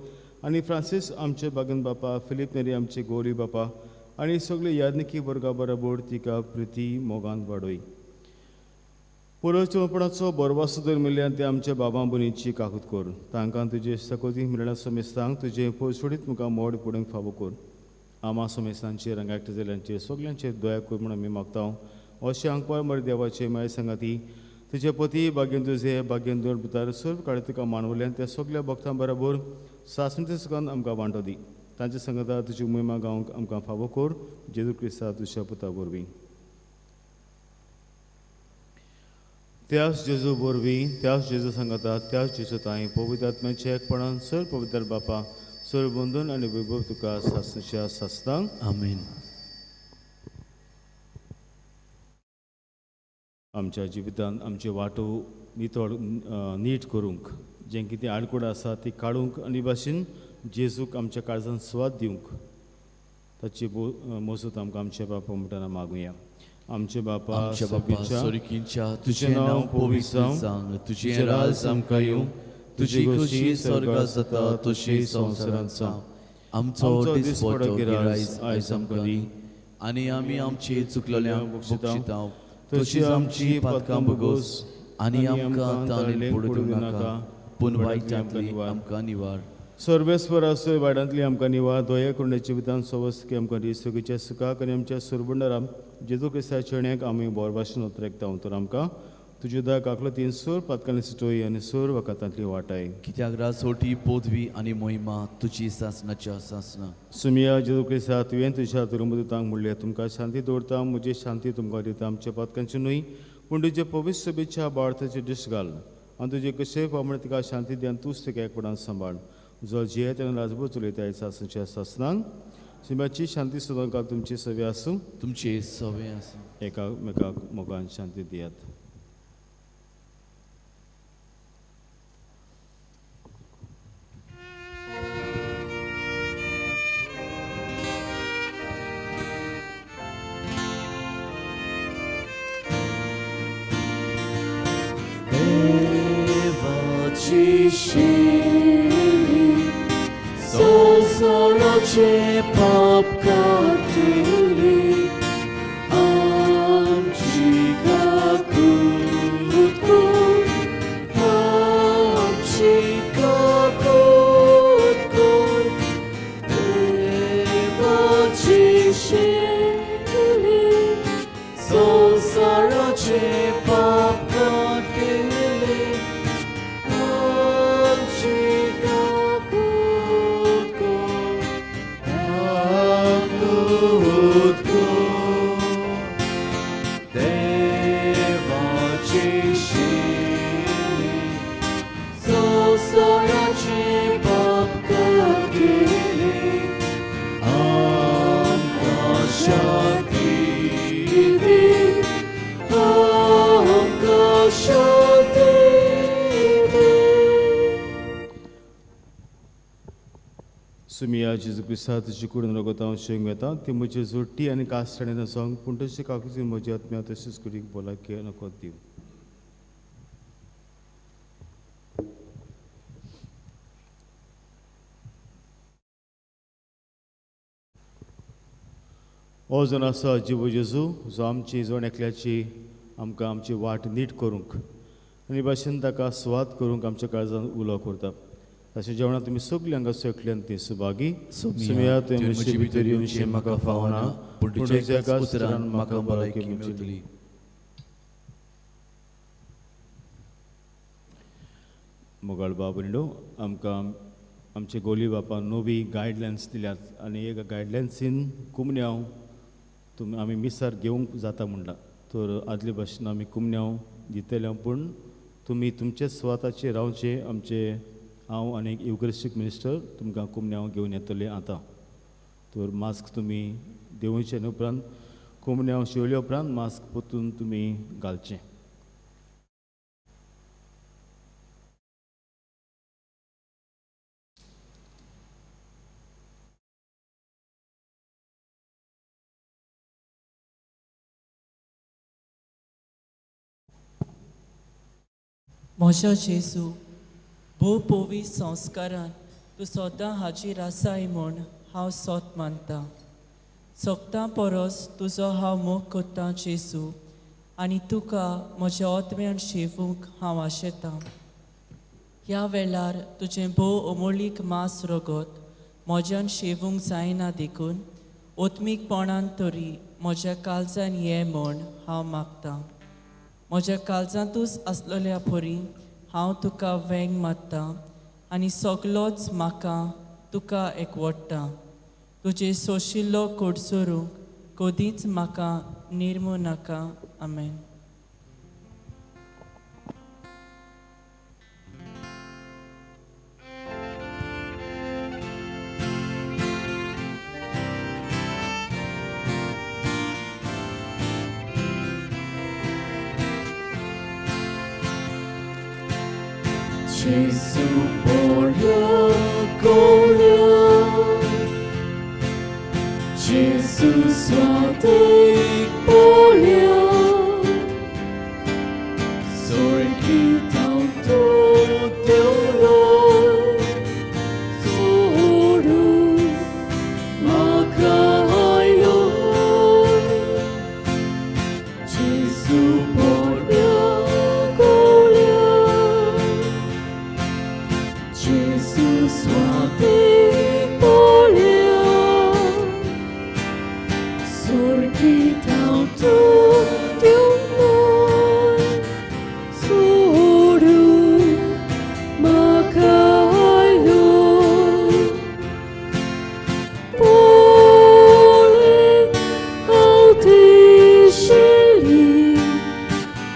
आनी फ्रांसीस आमचे बागन बापा, फिलीप नेरी आमचे गौरी बापा आनी सगळे याज्ञिकी वर्गा बरोबर तिका प्रिती मोगान वाडोय. पुरोचोपणाचो बरवासो धर्मिल्ल्यान ते आमच्या बाबा भयणीची काकूत कर. तांकां तुजे सकोती मिळणा समेस्तांक तुजे पयसोडीत मुखार मोड पडूंक फावो कर. आमा समेस्तांचेर आंगा एकटे जाल्यांचेर सगल्यांचेर दया कर म्हूण आमी मागता. अशें हांगपाय मरे देवाचे माय सांगाती तुजे पती भाग्यन तुजे भाग्यन दोन भितर सर्व काळी तुका मानवल्यान त्या सगळ्या भक्तां बरोबर सासणेचे सुखान आमकां वांटो दी. तांचे सांगता तुजी महिमा गावंक आमकां फावो कर. जेजू क्रिस्ता तुज्या पुता वरवीं. त्याच जेजू वरवीं, त्याच जेजू सांगता, त्याच जेजू ताई पवित्र आत्म्याचे एकपणान सर्व पवित्र बापा, सर्व बंधन आनी वैभव तुका सासणेच्या सासतांक. आमेन. आमच्या जिवितांत आमचे वाटो नितळ नीट करूंक, जें कितें आडकोड आसा ती काडूंक आनी भाशेन जेजूक आमच्या काळजांत स्वाद दिवंक ताची मोसूत आमकां आमच्या बापा म्हणटाना मागुया. आमचे बापा सोरिकींच्या तुझे नांव पवित्र जावं, तुझे राज आमकां येवं, तुजी खोशी स्वर्गांत जाता तशी संवसारांत जावं. आमचो दिसपडो गिरायज आयज आमकां दी आनी आमी आमची चुकलेल्यांक बक्षितांव तशी आमची पातकां बगोस आनी आमकां ताणेन पडूंक नाका पूण वायटांतली आमकां निवार. सर्वेस्वर आसय वायटांतली आमकां निवार. दया करून जिवितांत सवस की आमकां दिसुकीच्या सुखाक आनी आमच्या सुरबुंडाराम जेजू क्रिस्ताच्या चेण्याक आमी बोर भाशेन उतरेकता. तर आमकां तुज्या दया काकलो तीन सूर पातकांनी सुटोय आनी सूर वखदांतली वाटाय. कित्याक रासोटी पदवी आनी मोहिमा तुजी सासणाच्या सासना. सुमिया जेजू क्रिस्ता तुवें तुज्या तुरुंबदूतांक म्हणलें तुमकां शांती दवरता, म्हजी शांती तुमकां दिता. आमच्या पातकांची न्हय पूण तुजे पवित्र सभेच्या बाळताचे दिश घाल आनी तुजे कशें प्रमाणे तिका शांती दी आनी तूंच तिका एकपणान सांबाळ. जो जिये तेन्ना राजभर चलयता सासणेच्या सासनांक. सुम्याची शांती सदांकाल तुमची सवय आसूं, तुमचे सवय आसूं. एकामेकाक मोगान शांती दियात. संसाराचे पाप काटिली आमची काकूत कर, आमची काकूत कर. देवाची शेली संसाराचे पाप काटिली आमची सुमिया जेजू क्रिस्ता तुजी कूड रगतां शेंग येता ती म्हजी जोडटी आनी कास्ताणें सांग पूण तशी काकुची म्हजी आत्म्या तशीच कुडीक बोला के नको दिव. हो जण आसा जिवो जेजू जो आमची जोण एकल्याची आमकां आमची वाट नीट करूंक आनी भाशेन ताका स्वाद करूंक आमच्या काळजांत उलो करता. तशें जेवणां तुमी सगळीं हांगा एकल्यान ती सुभागी. सुमिया तुवें म्हजे भितर येवचें म्हाका फावना पूण तुज्या एकाच उतरान म्हाका भलायकी मेळटली. मोगाळ बाबरिणो आमकां आमचे गोली बापा नवी गायडलायन्स दिल्यात आनी एक गायडलायन्सीन कुमन्यांव आमी मिसार घेवंक जाता म्हणटा. तर आदले भाशेन आमी कुमन्यांव दितले पूण तुमी तुमचे स्वाताचे रावचे. आमचे हांव आनी युकरिस्टीक मिनिस्टर तुमकां कुमन्यांव घेवन येतले आतां. तर मास्क तुमी देंवचे उपरांत कुमन्यांव शिवले उपरांत मास्क पोतून तुमी घालचें. म्हज्या जेजू भोव पोवी संस्कारान तूं सदां हाजीर आसाय म्हूण हांव सोत मानतां. सोगतां परस तुजो हांव मोग कोत्तां जेजू आनी तुका म्हज्या ओतम्यान शेवूंक हांव आशेतां. ह्या वेळार तुजें भोव अमोलीक मास रोगोत म्हज्यान शेवूंक जायना देखून ओतमीकपणान तरी म्हज्या काळजान ये म्हूण हांव मागतां. म्हज्या काळजांतूच आसलेल्या परी हांव तुका वेंग मात्तां आनी सगलोच म्हाका तुका एकवडटा. तुजे सोशिल्लो कोडसोरूंक कदींच म्हाका निर्मू नाका. आमेन. Jesu borga golia, Jesu svatek polia, sorgi tau tot teu loi, soru makai loi. Jesu borga golia, Jesus svatek polia, sorgi tau tot teu loi, soru makai loi. Pole au te sheli,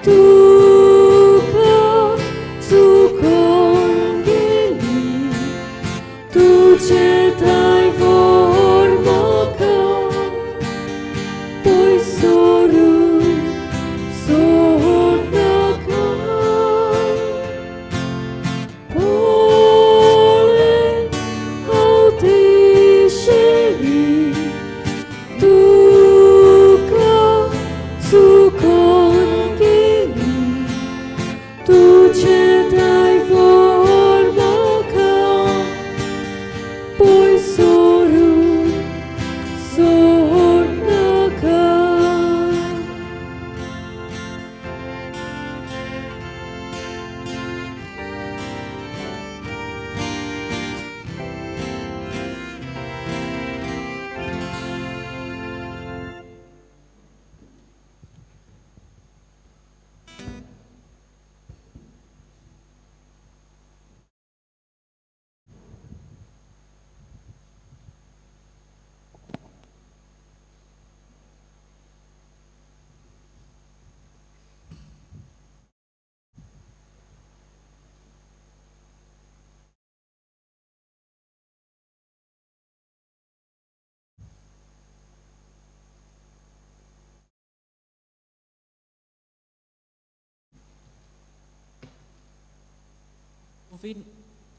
tuka tukongeli, tuce tai vormaka, poi soru sornaka. Pole au te sheli, tuka tukongeli, tuce tai vormaka, poi soru sornaka.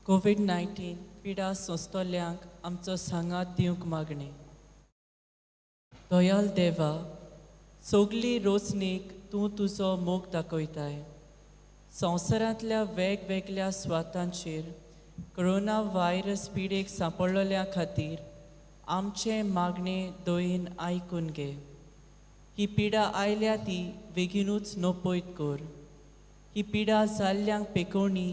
कोविड-19 पिडा सोंसतल्यांक आमचो सांगात दिवंक मागणें. दयाल देवा, सगली रोचणीक तूं तुजो मोग दाखयताय. संवसारांतल्या वेगवेगळ्या सुवातांचेर कोरोना व्हायरस पिडेक सांपडलेल्या खातीर आमचे मागणें दोयीन आयकून घे. ही पिडा आयल्या ती बेगीनूच नोपयत कर. ही पिडा जाल्ल्यांक पेकोवणी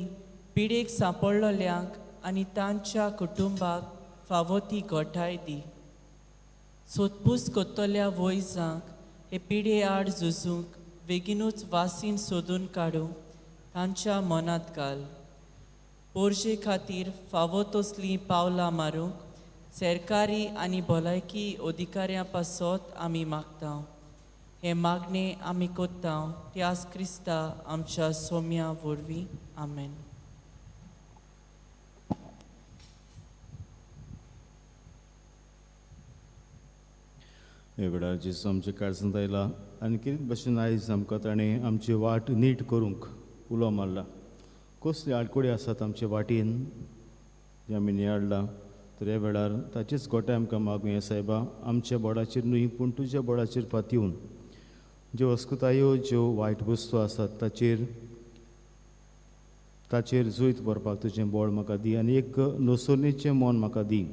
पिडेक सांपडलेल्यांक आनी तांच्या कुटुंबाक फावो ती घोटाय दी. सोदपूस कोत्तल्या वैजांक हे पिडे आड झुजूंक बेगीनूच वासीन सोदून काडूंक तांच्या मनांत घाल. पोरजे खातीर फावो तसलीं पावलां मारूंक सरकारी आनी भलायकी अधिकाऱ्यां पासत आमी मागतां. हे मागणें आमी कोत्तां त्याच क्रिस्ता आमच्या सोम्या वरवीं. आमेन. हे वेळार जेजू आमचे काळजांत आयला आनी कितें भशेन आयज आमकां ताणें आमची वाट नीट करूंक उलो मारला. कसली आडकोडी आसात आमचे वाटेन जे आमी नियाळ्ळा, तर ह्या वेळार ताचेच गोठाय आमकां मागूं. सायबा, आमच्या बोडाचेर न्हय पूण तुज्या बोडाचेर पातयेवन ज्यो अस्कुतायो ज्यो वायट वस्तू आसात ताचेर ताचेर जुयत व्हरपाक तुजें बोळ म्हाका दी आनी एक नोसोनीचें मन म्हाका दी.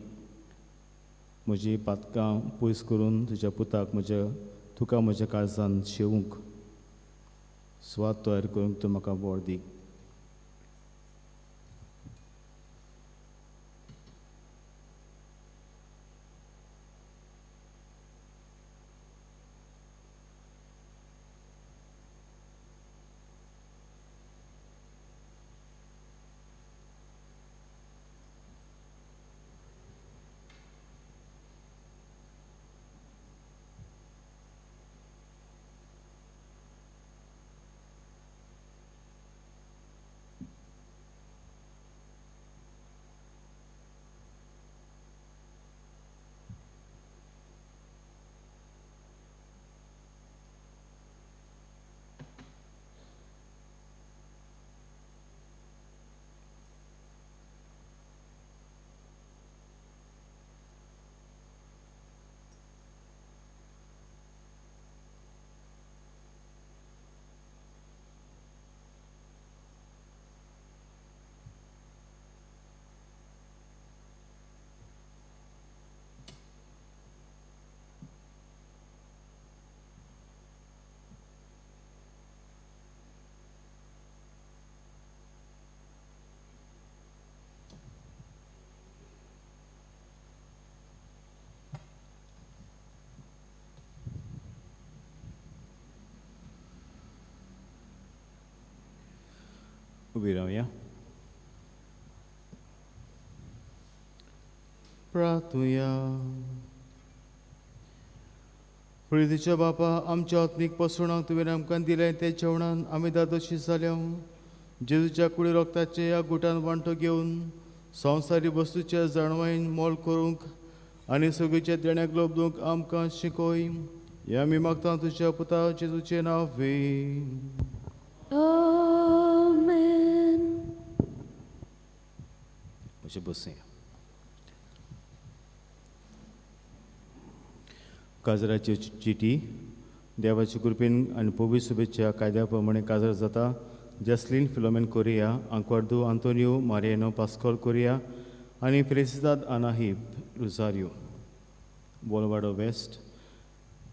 म्हजीं पातकां पयस करून तुज्या पुताक तुका म्हज्या काळजान शेवूंक स्वाद तयार करूंक तूं म्हाका बोळ दी. उबी रावया. प्रार्थुया. प्रितीच्या बापा, आमच्या आत्मीक पसणाक तुवें आमकां दिलें ते जेवणान आमी दादोशी जाल्या. जेजूच्या कुडी रोगताचे ह्या गुटान वांटो घेवन संवसारी वस्तूच्या जाणवायेन मोल करूंक आनी सगळीच्या देण्याक लोबदूंक आमकां शिकोय. हें आमी मागता तुज्या पुता जेजूचें नांवे. Amen. अशें बसया. काजराची चिटी देवाचे कृपेन आनी पवित्र शुभेच्छा कायद्या प्रमाणे काजार जाता. जॅस्लीन फिलोमेन कोरिया, आंकवार्दो आंतोनियो मारियानो पास्कोल कोरिया आनी फेलिसिदाद आनाहिब रुजारियो बोलवाडो वेस्ट.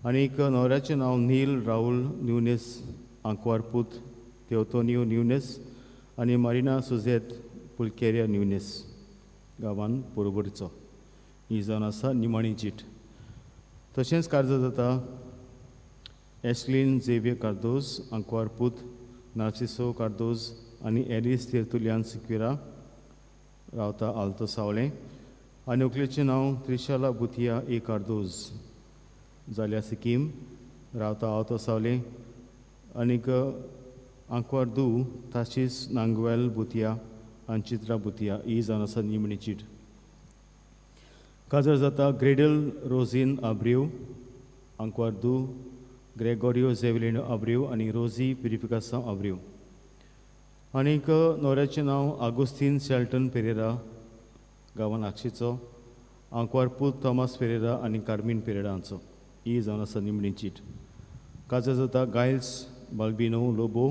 आनीक न्हवऱ्याचें नांव नील राहुल न्यूनेस आंकवारपूत तेवतोनियो न्यूनेस आनी मारिना सुजेत पुलकेरिया न्यूनेस गांवान पोरबोरचो. ही जावन आसा निमाणी चीट. तशेंच कार्ज जाता एशलीन झेवियर कार्दोज आंकवारपूत नार्सिसो कार्दोज आनी एलिस तेर्तुलियान सिक्विरा रावता आल्तो सावले. आनी उकलेचें नांव त्रिशाला बुथिया ए कार्दोज जाल्या सिक्कीम रावता आल्तो सावले. आनीक आंकवार्दू ताशीस नांगवेल बुथिया आनी चित्रा बुथिया ही जावन आसा निमणी चीट. काजार जाता ग्रेडल रोझीन आब्रिव आंकवार्दू ग्रेगोरियो झेविलिनो आब्रिव आनी रोझी पिरिफिकासा आब्रिव. आनीक न्हवऱ्याचें नांव आगोस्तीन शेल्टन पेरेरा गांवान आक्षीचो आंकवारपूत थॉमस पेरेरा आनी कार्मीन पेरेरा हांचो. ही जावन आसा निमणी चीट. काजार जाता गायल्स बाल्बिनो लोबो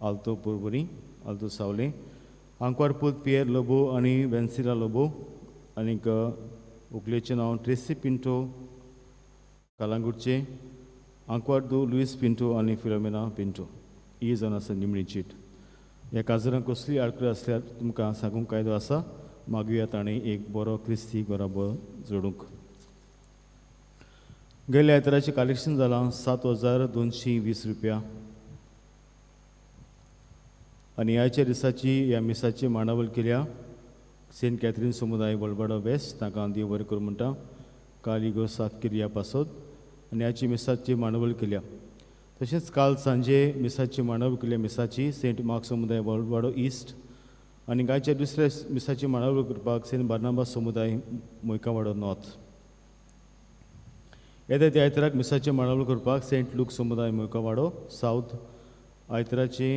आल्तो पोरबोरी आल्तो सावले आंकवारपूत पियर लोबो आनी वेन्सिला लोबो. आनीक उकलेचें नांव ट्रेसी पिंटो कालांगुटचे आंकवार्दो लुईस पिंटो आनी फिलोमेना पिंटो. ही जावन आसा निमणी चीट. ह्या काजरांक कसली आडखळ आसल्यार तुमकां सांगूंक कायदो आसा. मागुया ताणें एक बरो क्रिस्ती गराबो जोडूंक. गेल्या आयताराचें कलेक्शन जालां 7,220 रुपया. आनी आयच्या दिसाची ह्या मिसाची मांडावळ केल्या सेंट कॅथरीन समुदाय बोलबाडो वेस्ट ताका देव बरें करूं म्हणटा. काल इगोर साफ केली ह्या पासत आनी आयची मिसाची मांडावळ केल्या. तशेंच काल सांजे मिसाची मांडावळ केल्या मिसाची सेंट मार्क समुदाय बोलबाडो ईस्ट आनी आयच्या दुसऱ्या मिसाची मांडावळ करपाक सेंट बार्नाबास समुदाय मोयकावाडो नॉर्थ. येता त्या आयताराक मिसाची मांडावळ करपाक सेंट लूक समुदाय मोयकावाडो सावथ आयताराची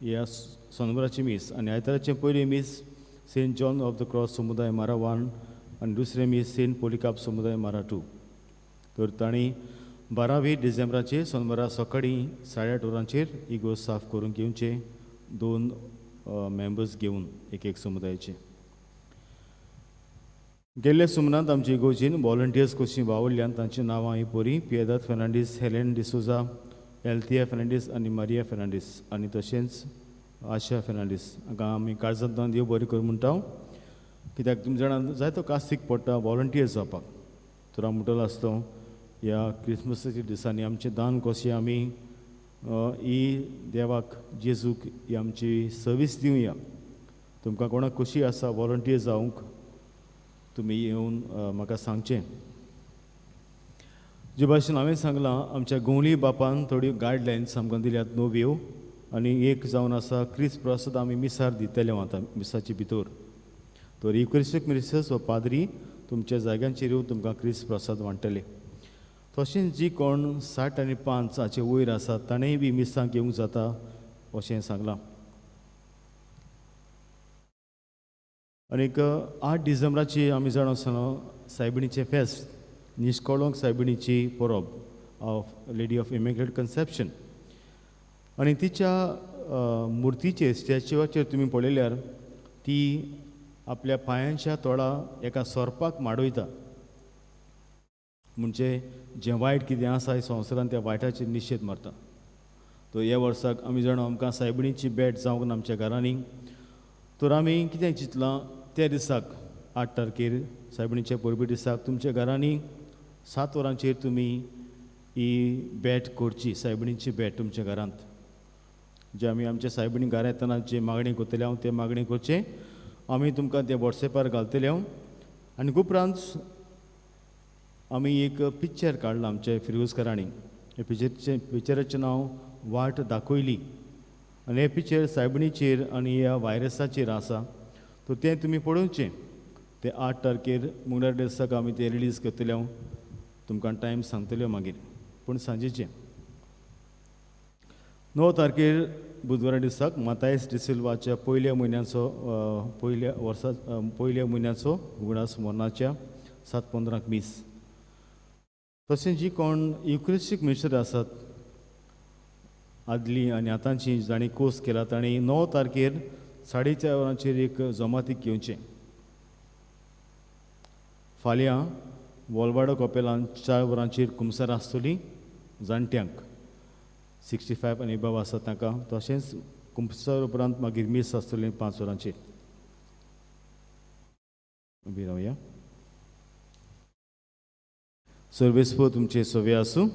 ह्या सोनबराची मीस आनी आयताराचें पयली मीस saint John of the cross समुदाय मारा 1 आनी दुसरें मीस सेंट पोलिकाप समुदाय मारा 2. तर तांणी 12 डिसेंबराचेर सोनवारा सकाळीं 8:30 वरांचेर इगोर्ज साफ करून घेवचे 2 मेंबर्स घेवन एक समुदायाचे. गेल्ल्या सुमनांत आमच्या इगोर्जीन व्हॉलंटियर्स कशीं वावरल्यान तांची नांवां ही बरी पियेदाद फेर्नांडीस, हेलेन डिसोजा, एल्थिया फेर्नांडीस आनी मारिया फेर्नांडीस आनी तशेंच आशा फेर्नांडीस हांकां आमी काळजांतल्यान देव बरें कर म्हणटा. कित्याक तुमी जाणां जायतो कास्तीक पडटा व्हॉलंटियर्स जावपाक. तर हांव म्हणटलो आसलो ह्या क्रिसमसाच्या दिसांनी आमचें दान कशें आमी ही देवाक जेजूक ही आमची सर्वीस दिवया. तुमकां कोणाक कशी आसा व्हॉलंटियर जावंक तुमी येवन म्हाका सांगचें. जे भाशेन हांवें सांगलां आमच्या गोंवली बापान थोड्यो गायडलायन्स आमकां दिल्यात नव्यो आनी एक जावन आसा क्रिस्त प्रसाद आमी मिसार दितले आतां मिसाचे भितर. तर युक्रिस्टीक मिनिस्टर्स वा पाद्री तुमच्या जाग्यांचेर येवन तुमकां क्रिस्त प्रसाद वांटतले. तशेंच जी कोण 60 आनी 5 हाचे वयर आसात ताणेंय बी मिसांक येवंक जाता अशें सांगलां. आनीक 8 डिसेंबराची आमी जाणा आसतना सायबिणीचें फेस्त निश्कोळोंक सायबिणीची परब of Lady of Immaculate Conception आनी तिच्या मुर्तीचेर स्टॅच्युवाचेर तुमी पळयल्यार ती आपल्या पांयांच्या तोडा एका सोरपाक माडयता. म्हणजे जें वायट कितें आसा संवसारांत त्या वायटाचेर निशेध मारता. तो ह्या वर्साक आमी जाणा आमकां सायबिणीची भेट जावंक ना आमच्या घरांनी. तर आमी कितें चिंतलां त्या दिसाक 8 तारखेर सायबिणीच्या परबी दिसाक तुमच्या घरांनी 7 वरांचेर तुमी ही भेट करची. सायबिणीची भेट तुमच्या घरांत जे आमी आमच्या सायबिणी घरा येतना जे मागणी करतले हांव ते मागणी करचे आमी तुमकां ते वॉट्सॅपार घालतले हांव. आनी उपरांत आमी एक पिक्चर काडलां आमच्या फिरोजकारांनी. हे पिक्चराचें नांव वाट दाखयली आनी हे पिक्चर सायबिणीचेर आनी ह्या व्हायरसाचेर आसा. तर तें तुमी पळोवचें. ते 8 तारखेर मंगळार दिसाक आमी ते रिलीज करतले हांव. तुमकां टायम सांगतले मागीर पूण सांजेचें. 9 तारखेर बुधवारा दिसाक मातायस डिसिल्वाच्या पयल्या म्हयन्याचो उगडास मरणाच्या 7:15 मीस. तशेंच जी कोण युक्रिस्टीक मिनिस्टर आसात आदली आनी आतांची जाणी कोर्स केला तांणी 9 तारखेर 4:30 वरांचेर एक जमातीक घेवचें. फाल्यां वॉलवाडो कपेलांत 4 वरांचेर कुमसार आसतली जाणट्यांक 65 आनी एबव आसा तांकां. तशेंच कुमसार उपरांत मागीर मीस आसतली 5 वरांचेर. उबी रावया. सर्वेस्पर तुमचे सवे आसूं.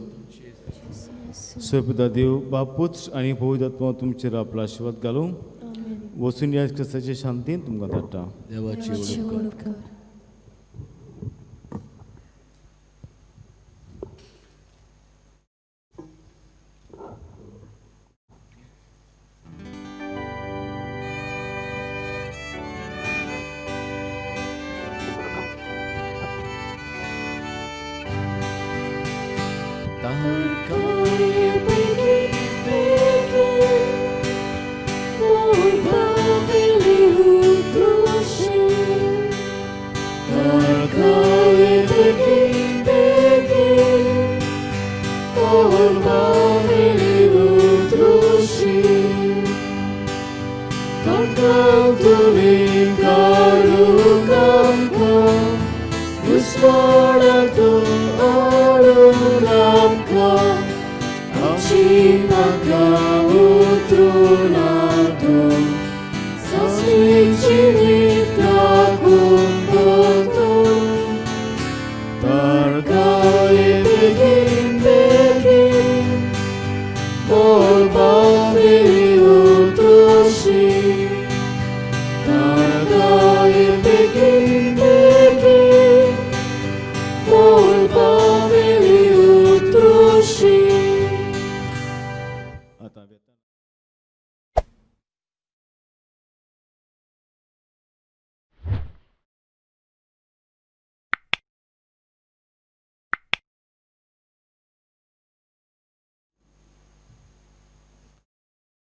सर्वपिता देव बाप पुत्र आनी पवित्र आत्मा तुमचेर आपलो आशिर्वाद घालूं. वचून ह्या क्रिस्ताचे शांतीन तुमकां धाडटा. देवाची ओळख कर. Tarka